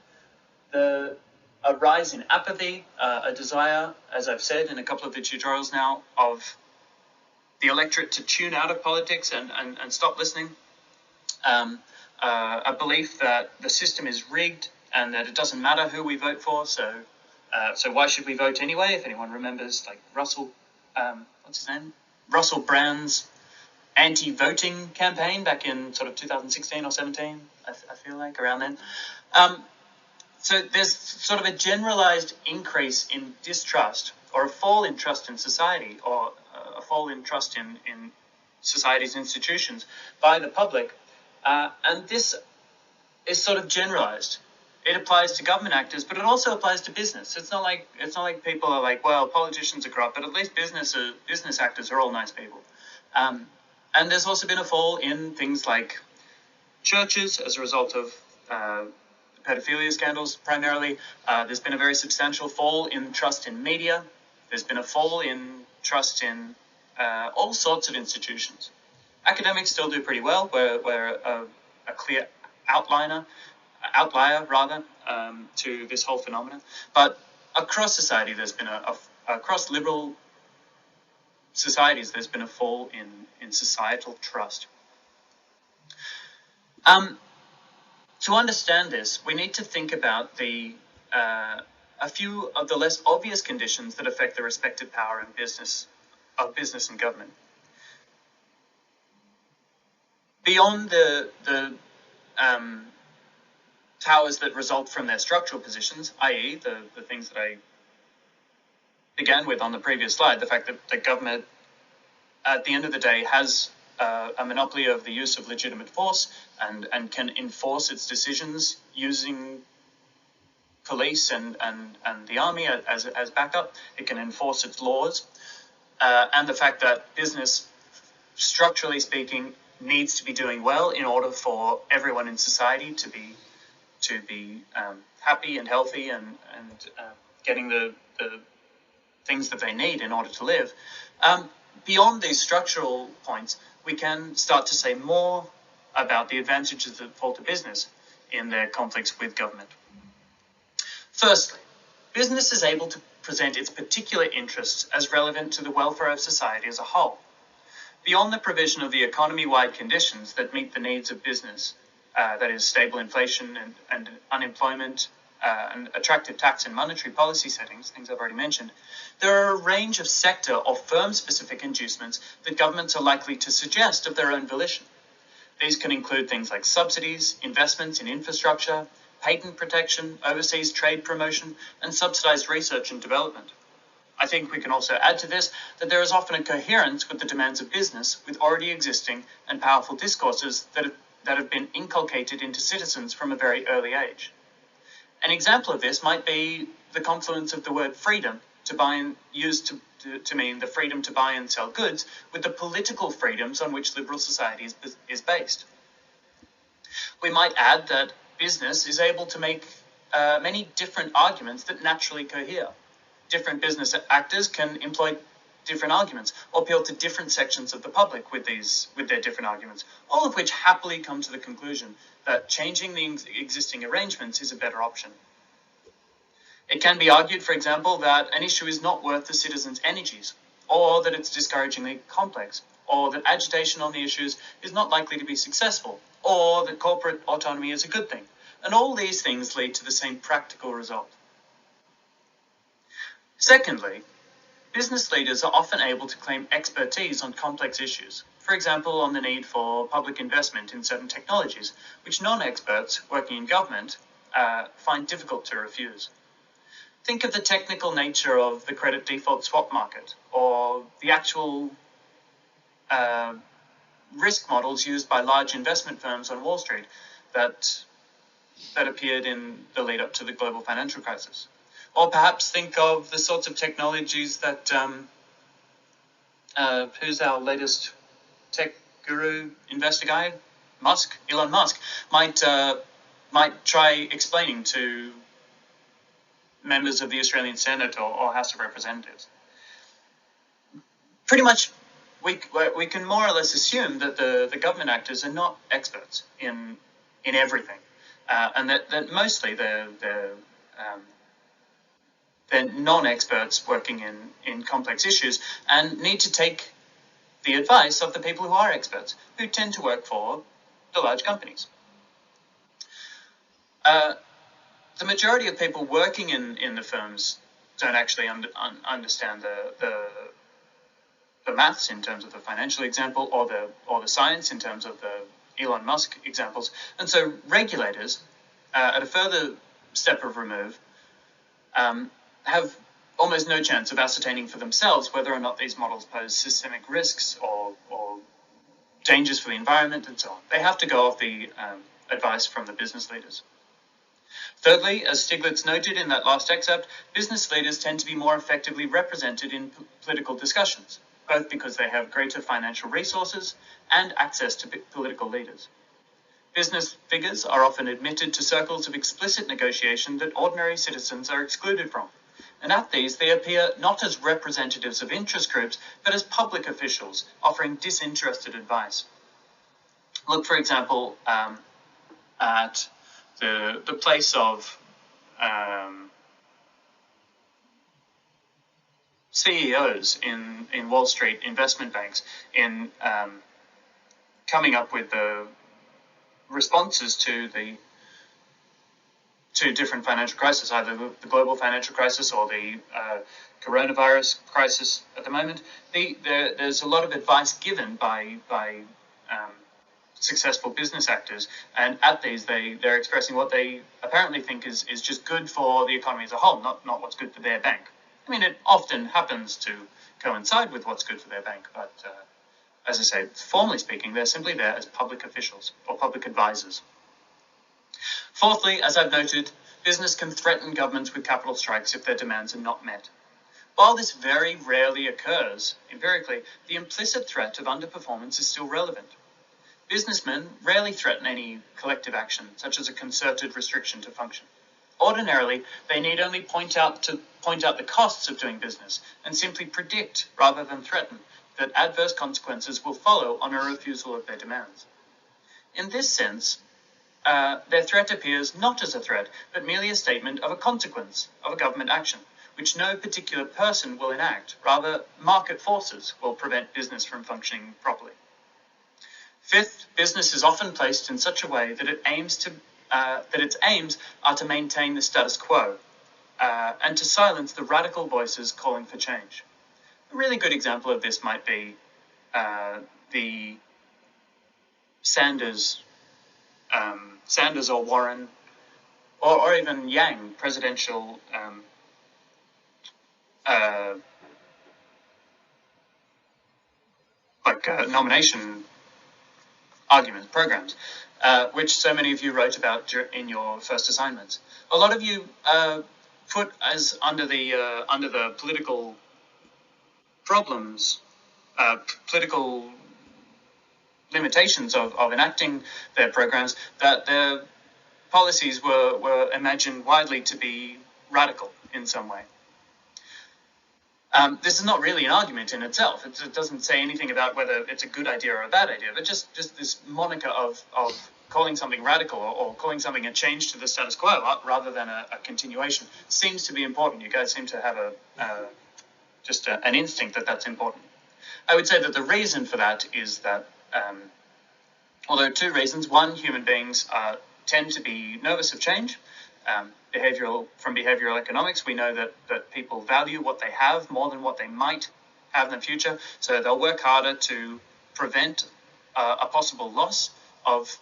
A rise in apathy, a desire, as I've said in a couple of the tutorials now, of the electorate to tune out of politics and stop listening. a belief that the system is rigged and that it doesn't matter who we vote for. So why should we vote anyway? If anyone remembers, like Russell Brand's anti-voting campaign back in sort of 2016 or 17, I feel like, around then. So there's sort of a generalized increase in distrust, or a fall in trust in society, or a fall in trust in society's institutions by the public. And this is sort of generalized. It applies to government actors, but it also applies to business. It's not like people are like, well, politicians are corrupt, but at least business actors are all nice people. And there's also been a fall in things like churches as a result of pedophilia scandals, primarily. There's been a very substantial fall in trust in media. There's been a fall in trust in all sorts of institutions. Academics still do pretty well. We're a clear outlier to this whole phenomenon. But across society, there's been across liberal societies, there's been a fall in societal trust. To understand this, we need to think about a few of the less obvious conditions that affect the respective power of business and government. Beyond the powers that result from their structural positions, i.e. the things that I began with on the previous slide, the fact that the government, at the end of the day, has a monopoly of the use of legitimate force and can enforce its decisions using police and the army as backup. It can enforce its laws. And the fact that business, structurally speaking, needs to be doing well in order for everyone in society to be happy and healthy and getting the things that they need in order to live. Beyond these structural points, we can start to say more about the advantages that fall to business in their conflicts with government. Firstly, business is able to present its particular interests as relevant to the welfare of society as a whole. Beyond the provision of the economy-wide conditions that meet the needs of business, that is, stable inflation and unemployment, and attractive tax and monetary policy settings, things I've already mentioned, there are a range of sector or firm-specific inducements that governments are likely to suggest of their own volition. These can include things like subsidies, investments in infrastructure, patent protection, overseas trade promotion, and subsidized research and development. I think we can also add to this that there is often a coherence with the demands of business with already existing and powerful discourses that have been inculcated into citizens from a very early age. An example of this might be the confluence of the word freedom used to mean the freedom to buy and sell goods with the political freedoms on which liberal society is based. We might add that business is able to make many different arguments that naturally cohere. Different business actors can employ different arguments or appeal to different sections of the public with their different arguments, all of which happily come to the conclusion that changing the existing arrangements is a better option. It can be argued, for example, that an issue is not worth the citizens' energies, or that it's discouragingly complex, or that agitation on the issues is not likely to be successful, or that corporate autonomy is a good thing. And all these things lead to the same practical result. Secondly, business leaders are often able to claim expertise on complex issues, for example, on the need for public investment in certain technologies, which non-experts working in government find difficult to refuse. Think of the technical nature of the credit default swap market, or the actual risk models used by large investment firms on Wall Street that appeared in the lead up to the global financial crisis. Or perhaps think of the sorts of technologies that who's our latest tech guru investor guy? Elon Musk might try explaining to members of the Australian Senate or House of Representatives. Pretty much, we can more or less assume that the government actors are not experts in everything, and that mostly they're non-experts working in complex issues and need to take the advice of the people who are experts, who tend to work for the large companies. The majority of people working in the firms don't actually understand the maths in terms of the financial example, or the science in terms of the Elon Musk examples. And so regulators, at a further step of remove, have almost no chance of ascertaining for themselves whether or not these models pose systemic risks or dangers for the environment and so on. They have to go off the advice from the business leaders. Thirdly, as Stiglitz noted in that last excerpt, business leaders tend to be more effectively represented in political discussions, both because they have greater financial resources and access to political leaders. Business figures are often admitted to circles of explicit negotiation that ordinary citizens are excluded from, and at these they appear not as representatives of interest groups, but as public officials offering disinterested advice. Look, for example, at the place of CEOs in Wall Street investment banks in coming up with the responses to different financial crises, either the global financial crisis or the coronavirus crisis at the moment. There's a lot of advice given by successful business actors, and at these they're expressing what they apparently think is just good for the economy as a whole, not what's good for their bank. I mean, it often happens to coincide with what's good for their bank, but as I say, formally speaking, they're simply there as public officials or public advisors. Fourthly, as I've noted, business can threaten governments with capital strikes if their demands are not met. While this very rarely occurs empirically, the implicit threat of underperformance is still relevant. Businessmen rarely threaten any collective action, such as a concerted restriction to function. Ordinarily, they need only point out the costs of doing business and simply predict, rather than threaten, that adverse consequences will follow on a refusal of their demands. In this sense, their threat appears not as a threat, but merely a statement of a consequence of a government action, which no particular person will enact. Rather, market forces will prevent business from functioning properly. Fifth, business is often placed in such a way that its aims are to maintain the status quo and to silence the radical voices calling for change. A really good example of this might be the Sanders or Warren or even Yang presidential nomination programs, which so many of you wrote about in your first assignments. A lot of you put as under the political problems, political limitations of enacting their programs, that their policies were imagined widely to be radical in some way. This is not really an argument in itself. It doesn't say anything about whether it's a good idea or a bad idea, but just this moniker of calling something radical or calling something a change to the status quo rather than a continuation seems to be important. You guys seem to have an instinct that that's important. I would say that the reason for that is that, although two reasons. One, human beings tend to be nervous of change. From behavioral economics, we know that people value what they have more than what they might have in the future, so they'll work harder to prevent a possible loss of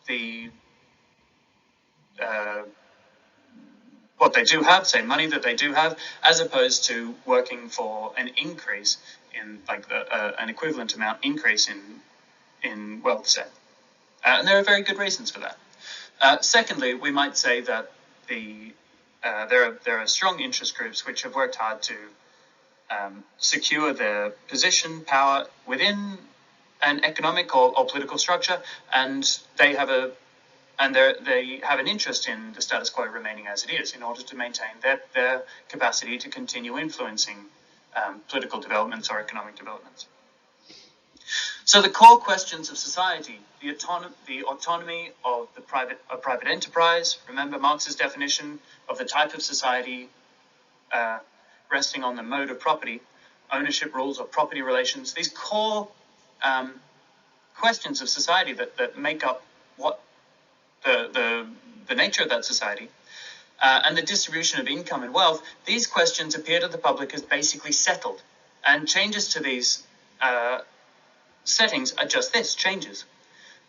the what they do have, say money that they do have, as opposed to working for an increase in an equivalent amount increase in wealth, say. And there are very good reasons for that. Secondly, we might say that there are strong interest groups which have worked hard to secure their position, power within an economic or political structure, and they have an interest in the status quo remaining as it is in order to maintain their capacity to continue influencing political developments or economic developments. So the core questions of society, the autonomy of private enterprise, remember Marx's definition of the type of society resting on the mode of property, ownership rules or property relations, these core questions of society that make up what the the nature of that society, and the distribution of income and wealth, these questions appear to the public as basically settled. And changes to these settings are just this, changes.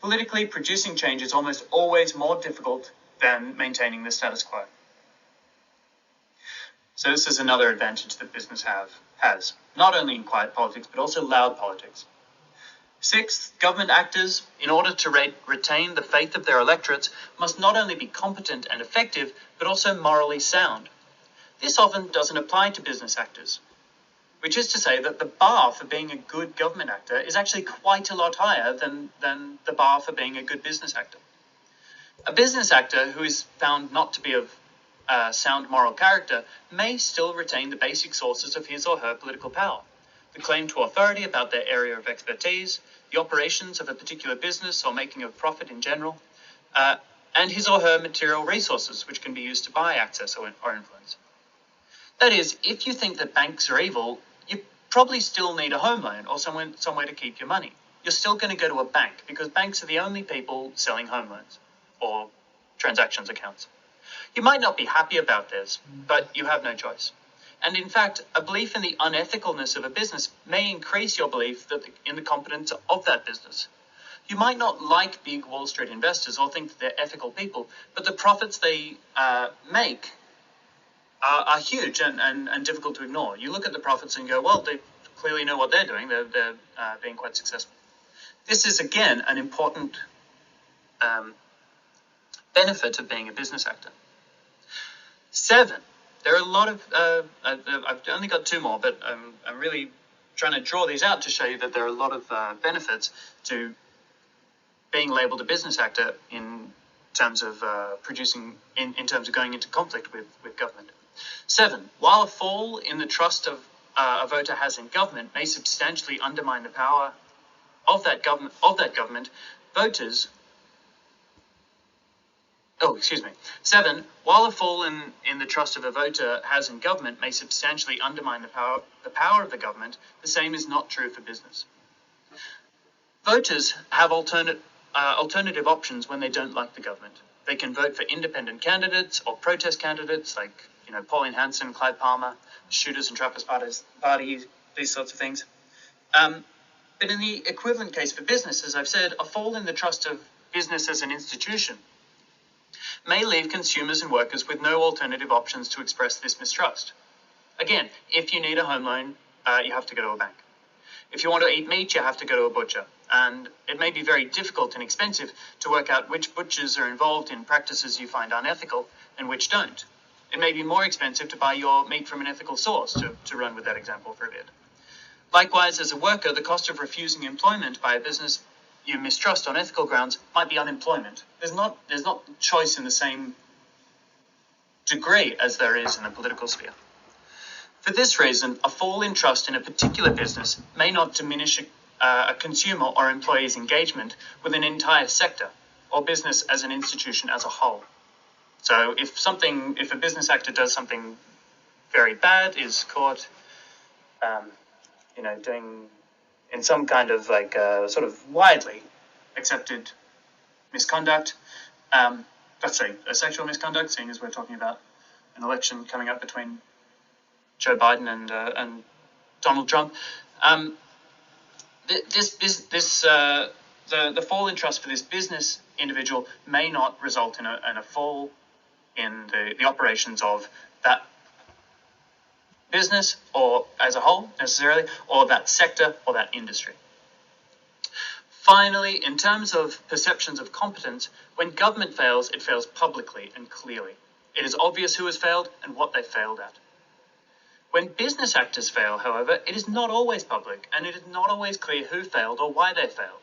Politically, producing change is almost always more difficult than maintaining the status quo. So this is another advantage that business has, not only in quiet politics, but also loud politics. Sixth, government actors, in order to retain the faith of their electorates, must not only be competent and effective, but also morally sound. This often doesn't apply to business actors, which is to say that the bar for being a good government actor is actually quite a lot higher than the bar for being a good business actor. A business actor who is found not to be of sound moral character may still retain the basic sources of his or her political power: the claim to authority about their area of expertise, the operations of a particular business or making of profit in general, and his or her material resources, which can be used to buy access or influence. That is, if you think that banks are evil, you probably still need a home loan or somewhere to keep your money. You're still going to go to a bank because banks are the only people selling home loans or transactions accounts. You might not be happy about this, but you have no choice. And in fact, a belief in the unethicalness of a business may increase your belief in the competence of that business. You might not like big Wall Street investors or think that they're ethical people, but the profits they make are huge and difficult to ignore. You look at the profits and go, well, they clearly know what they're doing. They're being quite successful. This is, again, an important benefit of being a business actor. 7, there are a lot of, I've only got 2 more, but I'm really trying to draw these out to show you that there are a lot of benefits to being labeled a business actor in terms of in terms of going into conflict with government. 7, while a fall in the trust of a voter has in government may substantially undermine the power of that government, voters. 7, while a fall in the trust of a voter has in government may substantially undermine the power of the government, the same is not true for business. Voters have alternative options when they don't like the government. They can vote for independent candidates or protest candidates like, Pauline Hanson, Clyde Palmer, Shooters and Trappers Party, these sorts of things. But in the equivalent case for business, as I've said, a fall in the trust of business as an institution may leave consumers and workers with no alternative options to express this mistrust. Again, if you need a home loan, you have to go to a bank. If you want to eat meat, you have to go to a butcher. And it may be very difficult and expensive to work out which butchers are involved in practices you find unethical and which don't. It may be more expensive to buy your meat from an ethical source, to run with that example for a bit. Likewise, as a worker, the cost of refusing employment by a business you mistrust on ethical grounds might be unemployment. There's not choice in the same degree as there is in the political sphere. For this reason, a fall in trust in a particular business may not diminish a consumer or employee's engagement with an entire sector or business as an institution as a whole. So if a business actor does something very bad, is caught, doing in some kind of sort of widely accepted misconduct, let's say a sexual misconduct, seeing as we're talking about an election coming up between Joe Biden and Donald Trump, the fall in trust for this business individual may not result in a fall in the operations of that business or as a whole necessarily, or that sector or that industry. Finally, in terms of perceptions of competence, when government fails, it fails publicly and clearly. It is obvious who has failed and what they failed at. When business actors fail, however, it is not always public, and it is not always clear who failed or why they failed.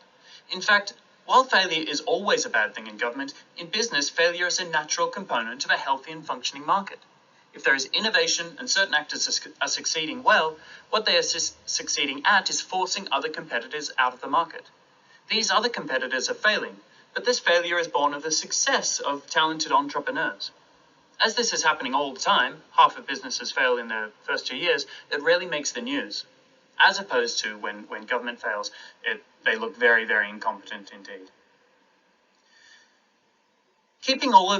In fact, while failure is always a bad thing in government, in business, failure is a natural component of a healthy and functioning market. If there is innovation and certain actors are succeeding well, what they are succeeding at is forcing other competitors out of the market. These other competitors are failing, but this failure is born of the success of talented entrepreneurs. As this is happening all the time, half of businesses fail in their first 2 years, it rarely makes the news. As opposed to when government fails, they look very, very incompetent indeed. Keep all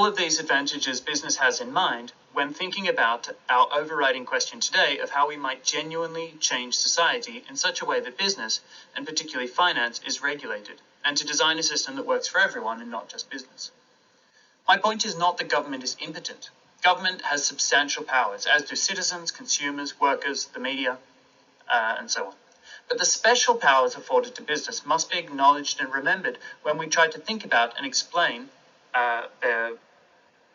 of these advantages business has in mind when thinking about our overriding question today of how we might genuinely change society in such a way that business, and particularly finance, is regulated, and to design a system that works for everyone and not just business. My point is not that government is impotent. Government has substantial powers, as do citizens, consumers, workers, the media, and so on. But the special powers afforded to business must be acknowledged and remembered when we try to think about and explain their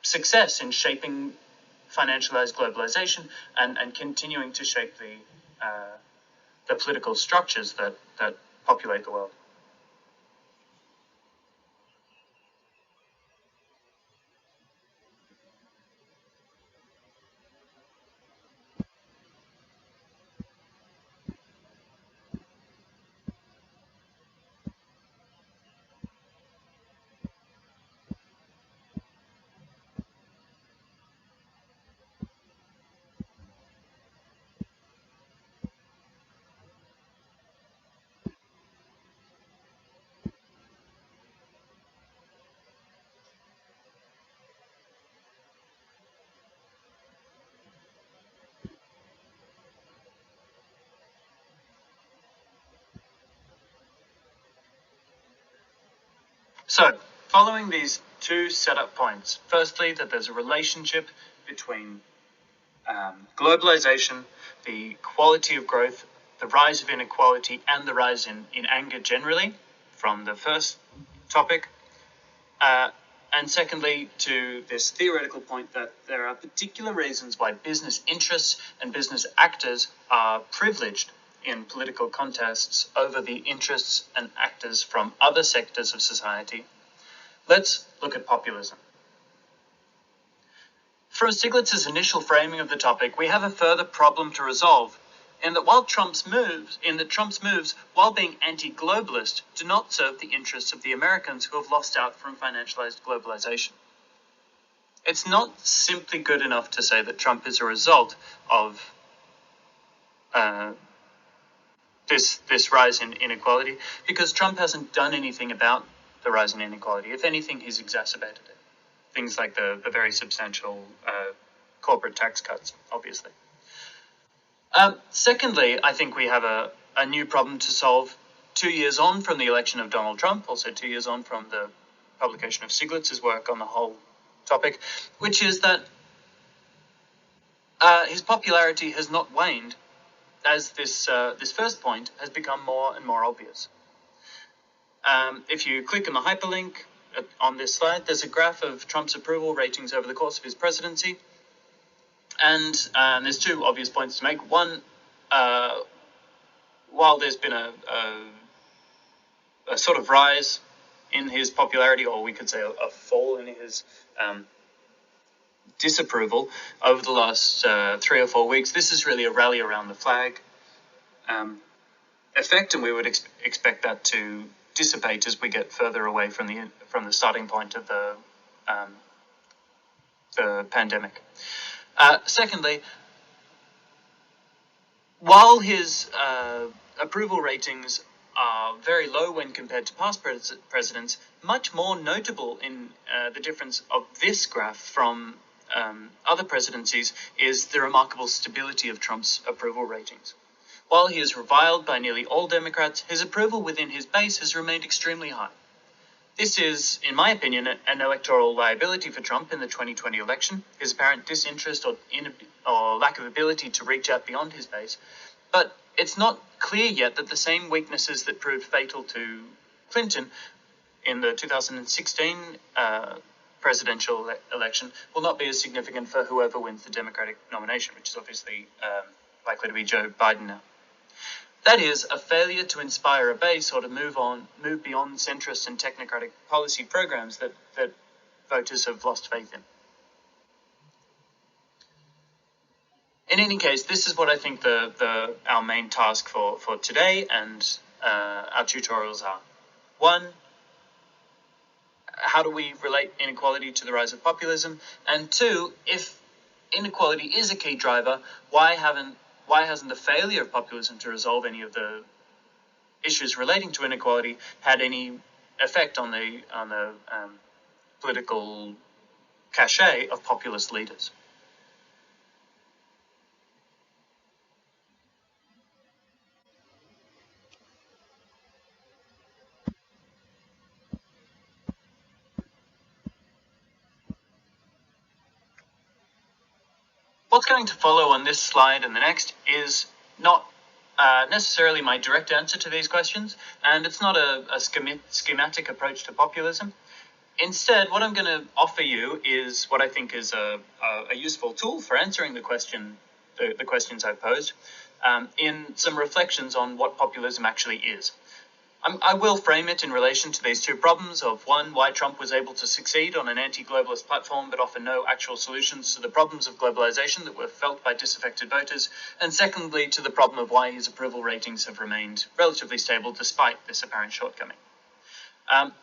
success in shaping financialized globalization and continuing to shape the political structures that populate the world. So, following these two setup points, firstly, that there's a relationship between globalization, the quality of growth, the rise of inequality, and the rise in anger generally, from the first topic. And secondly, to this theoretical point that there are particular reasons why business interests and business actors are privileged in political contests over the interests and actors from other sectors of society. Let's look at populism. From Stiglitz's initial framing of the topic, we have a further problem to resolve, in that Trump's moves, while being anti-globalist, do not serve the interests of the Americans who have lost out from financialized globalization. It's not simply good enough to say that Trump is a result of this rise in inequality, because Trump hasn't done anything about the rise in inequality. If anything, he's exacerbated it. Things like the very substantial corporate tax cuts, obviously. Secondly, I think we have a new problem to solve 2 years on from the election of Donald Trump, also 2 years on from the publication of Stiglitz's work on the whole topic, which is that his popularity has not waned as this first point has become more and more obvious. If you click on the hyperlink on this slide, there's a graph of Trump's approval ratings over the course of his presidency. And there's two obvious points to make. One, while there's been a sort of rise in his popularity, or we could say a fall in his disapproval over the last 3 or 4 weeks, this is really a rally around the flag effect, and we would expect that to dissipate as we get further away from the starting point of the pandemic. Secondly, while his approval ratings are very low when compared to past presidents, much more notable in the difference of this graph from other presidencies is the remarkable stability of Trump's approval ratings. While he is reviled by nearly all Democrats, his approval within his base has remained extremely high. This is, in my opinion, an electoral liability for Trump in the 2020 election, his apparent disinterest or lack of ability to reach out beyond his base. But it's not clear yet that the same weaknesses that proved fatal to Clinton in the 2016 presidential election will not be as significant for whoever wins the Democratic nomination, which is obviously likely to be Joe Biden now. That is, a failure to inspire a base or to move beyond centrist and technocratic policy programs that voters have lost faith in. In any case, this is what I think our main task for today and our tutorials are. 1, how do we relate inequality to the rise of populism? And 2, if inequality is a key driver, why hasn't the failure of populism to resolve any of the issues relating to inequality had any effect on the political cachet of populist leaders. What's going to follow on this slide and the next is not necessarily my direct answer to these questions, and it's not a schematic approach to populism. Instead, what I'm going to offer you is what I think is a useful tool for answering the questions I've posed, in some reflections on what populism actually is. I will frame it in relation to these two problems of, one, why Trump was able to succeed on an anti-globalist platform but offer no actual solutions to the problems of globalization that were felt by disaffected voters, and secondly, to the problem of why his approval ratings have remained relatively stable despite this apparent shortcoming.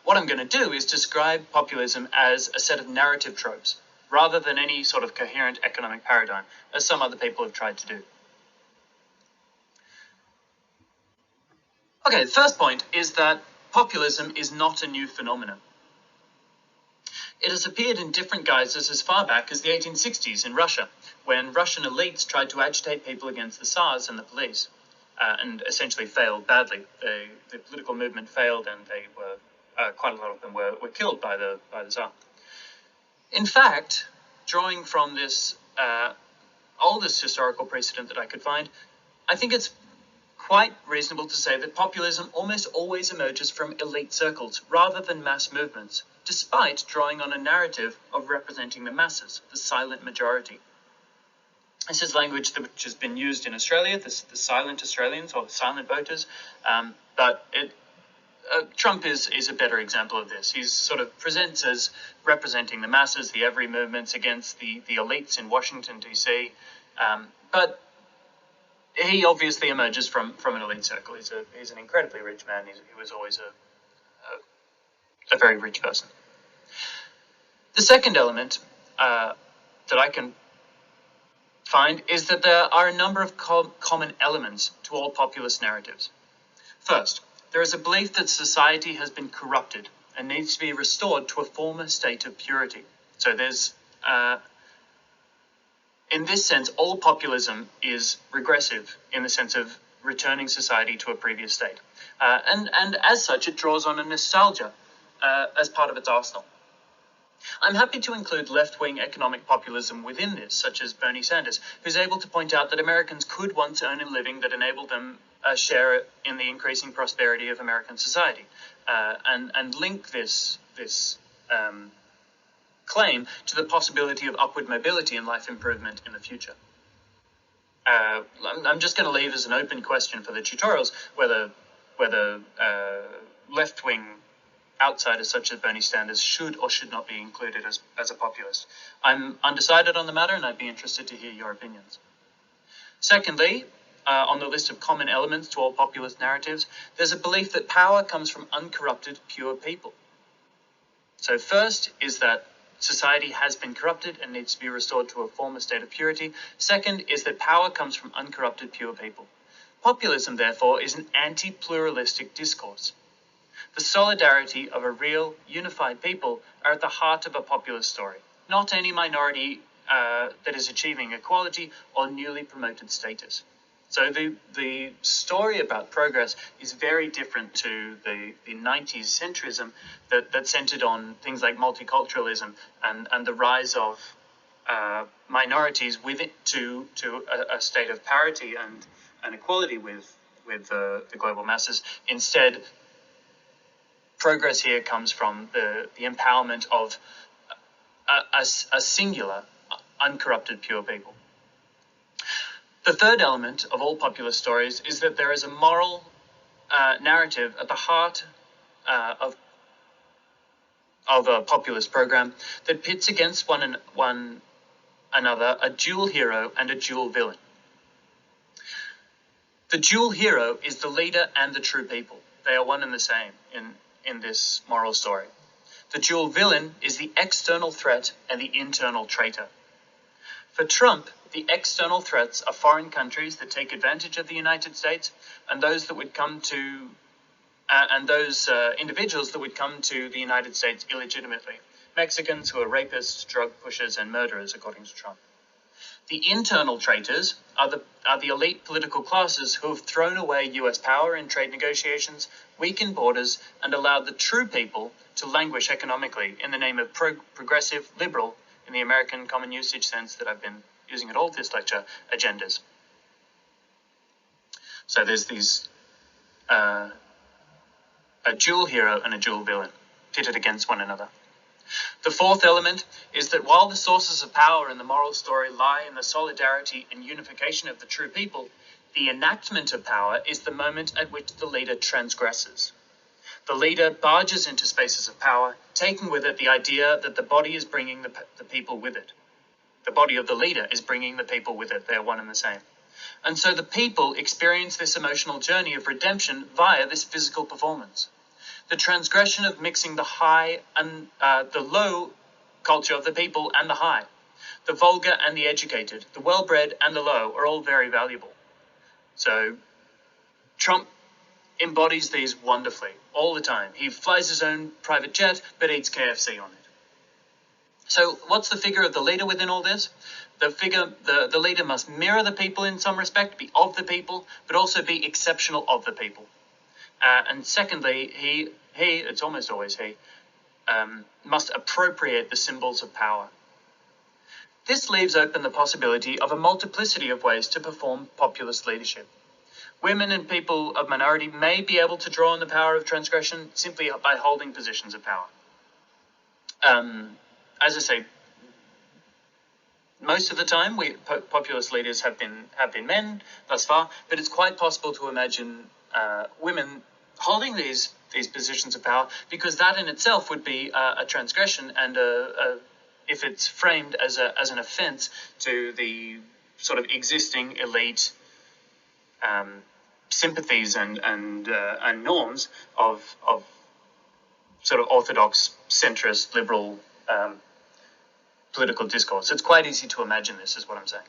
What I'm going to do is describe populism as a set of narrative tropes, rather than any sort of coherent economic paradigm, as some other people have tried to do. Okay, the first point is that populism is not a new phenomenon. It has appeared in different guises as far back as the 1860s in Russia, when Russian elites tried to agitate people against the Tsars and the police, and essentially failed badly. The political movement failed, and they were quite a lot of them were killed by the Tsar. In fact, drawing from this oldest historical precedent that I could find, I think it's quite reasonable to say that populism almost always emerges from elite circles rather than mass movements, despite drawing on a narrative of representing the masses, the silent majority. This is language which has been used in Australia, the silent Australians or the silent voters, but Trump is a better example of this. He sort of presents as representing the masses, the every movements against the elites in Washington, D.C., but he obviously emerges from an elite circle. He's an incredibly rich man. He was always a very rich person. The second element that I can find is that there are a number of common elements to all populist narratives. First, there is a belief that society has been corrupted and needs to be restored to a former state of purity. So there's in this sense, all populism is regressive in the sense of returning society to a previous state. And as such, it draws on a nostalgia as part of its arsenal. I'm happy to include left-wing economic populism within this, such as Bernie Sanders, who's able to point out that Americans could once earn a living that enabled them a share in the increasing prosperity of American society, and link this claim to the possibility of upward mobility and life improvement in the future. I'm just going to leave as an open question for the tutorials whether left-wing outsiders such as Bernie Sanders should or should not be included as a populist. I'm undecided on the matter, and I'd be interested to hear your opinions. Secondly, on the list of common elements to all populist narratives, there's a belief that power comes from uncorrupted, pure people. So first is that society has been corrupted and needs to be restored to a former state of purity. Second is that power comes from uncorrupted, pure people. Populism, therefore, is an anti-pluralistic discourse. The solidarity of a real, unified people are at the heart of a populist story, not any minority that is achieving equality or newly promoted status. So the story about progress is very different to the 90s centrism that centered on things like multiculturalism and the rise of minorities with it to a state of parity and equality with the global masses. Instead, progress here comes from the empowerment of a singular, uncorrupted, pure people. The third element of all populist stories is that there is a moral narrative at the heart of a populist program that pits against one another a dual hero and a dual villain. The dual hero is the leader and the true people. They are one and the same in this moral story. The dual villain is the external threat and the internal traitor. For Trump, the external threats are foreign countries that take advantage of the United States and those that would come to and those individuals that would come to the United States illegitimately. Mexicans who are rapists, drug pushers, and murderers, according to Trump. The internal traitors are the elite political classes who have thrown away US power in trade negotiations, weakened borders, and allowed the true people to languish economically in the name of progressive, liberal, in the American common usage sense that I've been using at all this lecture, agendas. So there's these a dual hero and a dual villain pitted against one another. The fourth element is that while the sources of power in the moral story lie in the solidarity and unification of the true people, the enactment of power is the moment at which the leader transgresses. The leader barges into spaces of power, taking with it the idea that the body is bringing the people with it. The body of the leader is bringing the people with it. They are one and the same. And so the people experience this emotional journey of redemption via this physical performance. The transgression of mixing the high and the low culture of the people and the high, the vulgar and the educated, the well-bred and the low are all very valuable. So Trump embodies these wonderfully all the time. He flies his own private jet but eats KFC on it. So what's the figure of the leader within all this? The leader must mirror the people in some respect, be of the people, but also be exceptional of the people. And secondly, he, it's almost always he, must appropriate the symbols of power. This leaves open the possibility of a multiplicity of ways to perform populist leadership. Women and people of minority may be able to draw on the power of transgression simply by holding positions of power. As I say, most of the time, populist leaders have been men thus far, but it's quite possible to imagine women holding these positions of power, because that in itself would be a transgression, and if it's framed as an offence to the sort of existing elite sympathies and norms of sort of orthodox, centrist, liberal political discourse. It's quite easy to imagine this, is what I'm saying.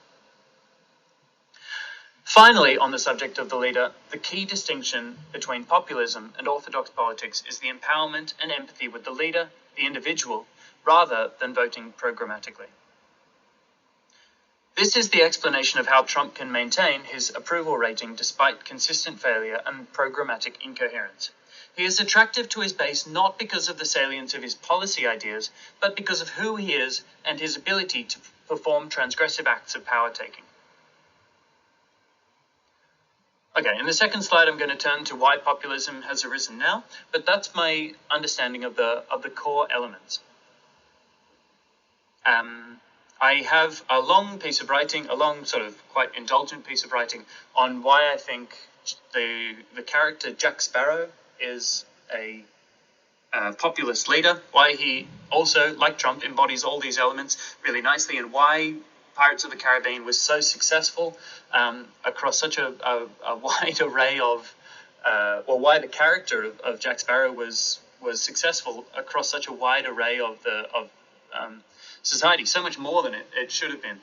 Finally, on the subject of the leader, the key distinction between populism and orthodox politics is the empowerment and empathy with the leader, the individual, rather than voting programmatically. This is the explanation of how Trump can maintain his approval rating despite consistent failure and programmatic incoherence. He is attractive to his base not because of the salience of his policy ideas, but because of who he is and his ability to perform transgressive acts of power-taking. Okay, in the second slide, I'm going to turn to why populism has arisen now, but that's my understanding of the core elements. I have a long piece of writing, a long sort of quite indulgent piece of writing on why I think the character Jack Sparrow is a populist leader, why he also, like Trump, embodies all these elements really nicely, and why Pirates of the Caribbean was so successful across such a wide array of, why the character of Jack Sparrow was successful across such a wide array of society, so much more than it should have been,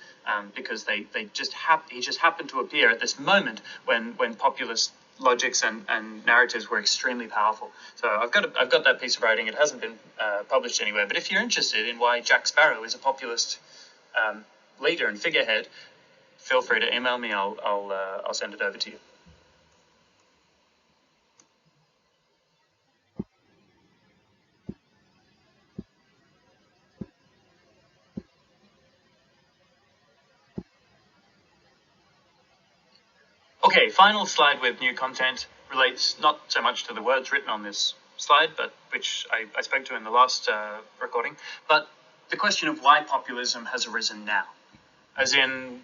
because he just happened to appear at this moment when populist logics and narratives were extremely powerful. So I've got that piece of writing. It hasn't been published anywhere, but if you're interested in why Jack Sparrow is a populist leader and figurehead, feel free to email me. I'll send it over to you. Okay, final slide with new content relates not so much to the words written on this slide, but which I spoke to in the last recording, but the question of why populism has arisen now, as in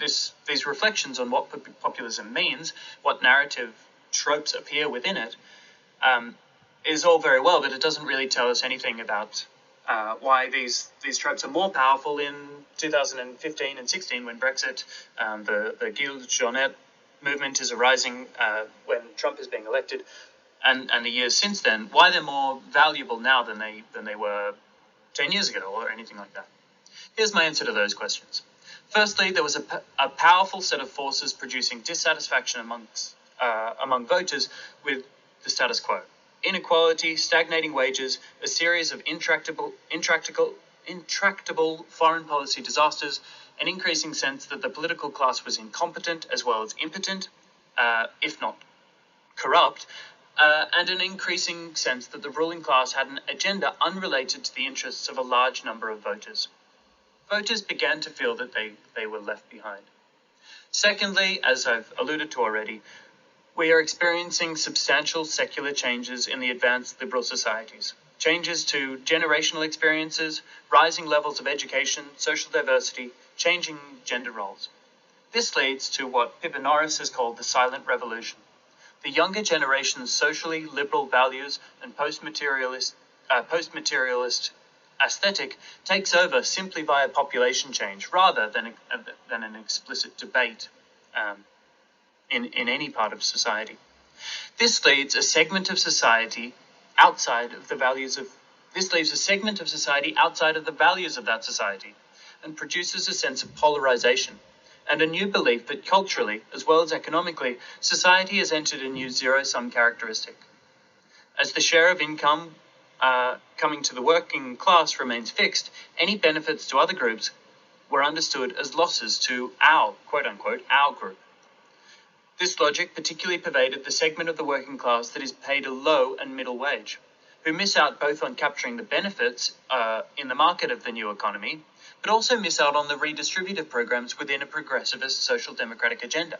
these reflections on what populism means, what narrative tropes appear within it, is all very well, but it doesn't really tell us anything about why these tropes are more powerful in 2015 and 16 when Brexit, the Gilets Jaunes movement is arising when Trump is being elected, and the years since then, why they're more valuable now than they were 10 years ago or anything like that. Here's my answer to those questions. Firstly, there was a powerful set of forces producing dissatisfaction amongst among voters with the status quo. Inequality, stagnating wages, a series of intractable foreign policy disasters, an increasing sense that the political class was incompetent as well as impotent, if not corrupt, and an increasing sense that the ruling class had an agenda unrelated to the interests of a large number of voters. Voters began to feel that they were left behind. Secondly, as I've alluded to already, we are experiencing substantial secular changes in the advanced liberal societies. Changes to generational experiences, rising levels of education, social diversity, changing gender roles. This leads to what Pippa Norris has called the silent revolution. The younger generation's socially liberal values and post-materialist aesthetic takes over simply via population change rather than an explicit debate in any part of society. This leaves a segment of society outside of the values of that society and produces a sense of polarization and a new belief that culturally, as well as economically, society has entered a new zero-sum characteristic. As the share of income coming to the working class remains fixed, any benefits to other groups were understood as losses to our, quote-unquote, our group. This logic particularly pervaded the segment of the working class that is paid a low and middle wage, who miss out both on capturing the benefits in the market of the new economy, but also miss out on the redistributive programs within a progressivist social democratic agenda.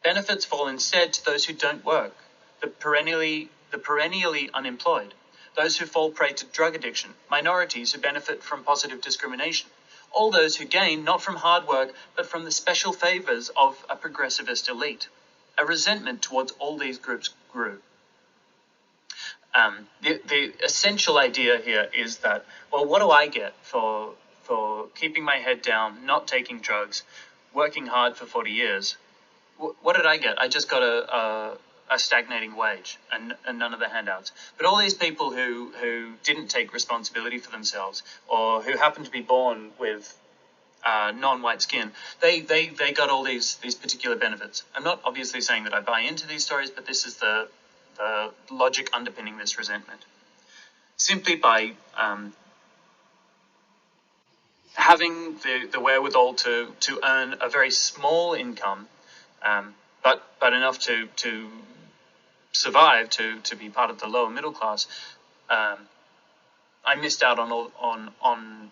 Benefits fall instead to those who don't work, the perennially unemployed, those who fall prey to drug addiction, minorities who benefit from positive discrimination, all those who gain not from hard work but from the special favors of a progressivist elite. A resentment towards all these groups grew. The essential idea here is that, well, what do I get for keeping my head down, not taking drugs, working hard for 40 years? What did I get? I just got a stagnating wage and none of the handouts. But all these people who didn't take responsibility for themselves or who happened to be born with non-white skin, they got all these particular benefits. I'm not obviously saying that I buy into these stories, but this is the logic underpinning this resentment. Simply by having the wherewithal to earn a very small income, but enough to survive, to be part of the lower middle class, I missed out on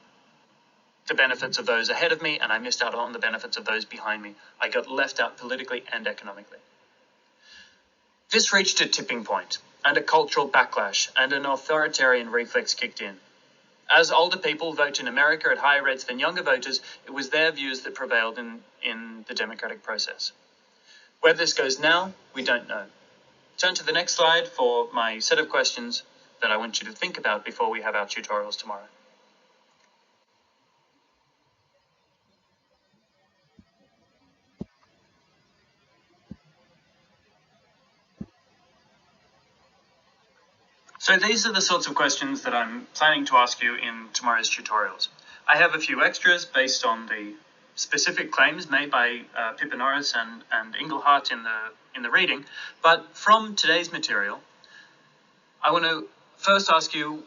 the benefits of those ahead of me, and I missed out on the benefits of those behind me. I got left out politically and economically. This reached a tipping point, and a cultural backlash and an authoritarian reflex kicked in. As older people vote in America at higher rates than younger voters, it was their views that prevailed in the democratic process. Where this goes now, we don't know. Turn to the next slide for my set of questions that I want you to think about before we have our tutorials tomorrow. So these are the sorts of questions that I'm planning to ask you in tomorrow's tutorials. I have a few extras based on the specific claims made by Pippa Norris and Inglehart in the reading, but from today's material, I want to first ask you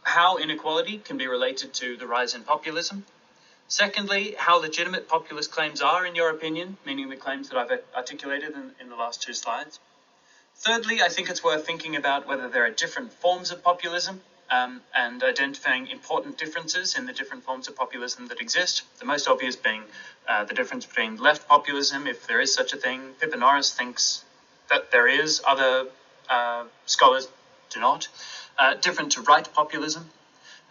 how inequality can be related to the rise in populism. Secondly, how legitimate populist claims are, in your opinion, meaning the claims that I've articulated in the last two slides. Thirdly, I think it's worth thinking about whether there are different forms of populism and identifying important differences in the different forms of populism that exist. The most obvious being the difference between left populism, if there is such a thing. Pippa Norris thinks that there is, other scholars do not. Different to right populism.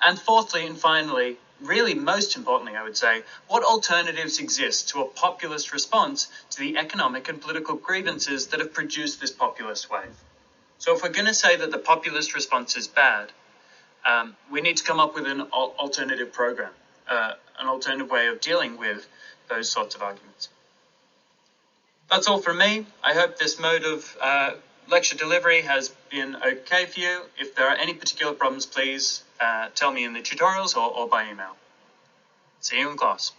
And fourthly and finally, really most importantly, I would say, what alternatives exist to a populist response to the economic and political grievances that have produced this populist wave? So if we're going to say that the populist response is bad, we need to come up with an alternative program, an alternative way of dealing with those sorts of arguments. That's all from me. I hope this mode of lecture delivery has been okay for you. If there are any particular problems, please tell me in the tutorials or by email. See you in class.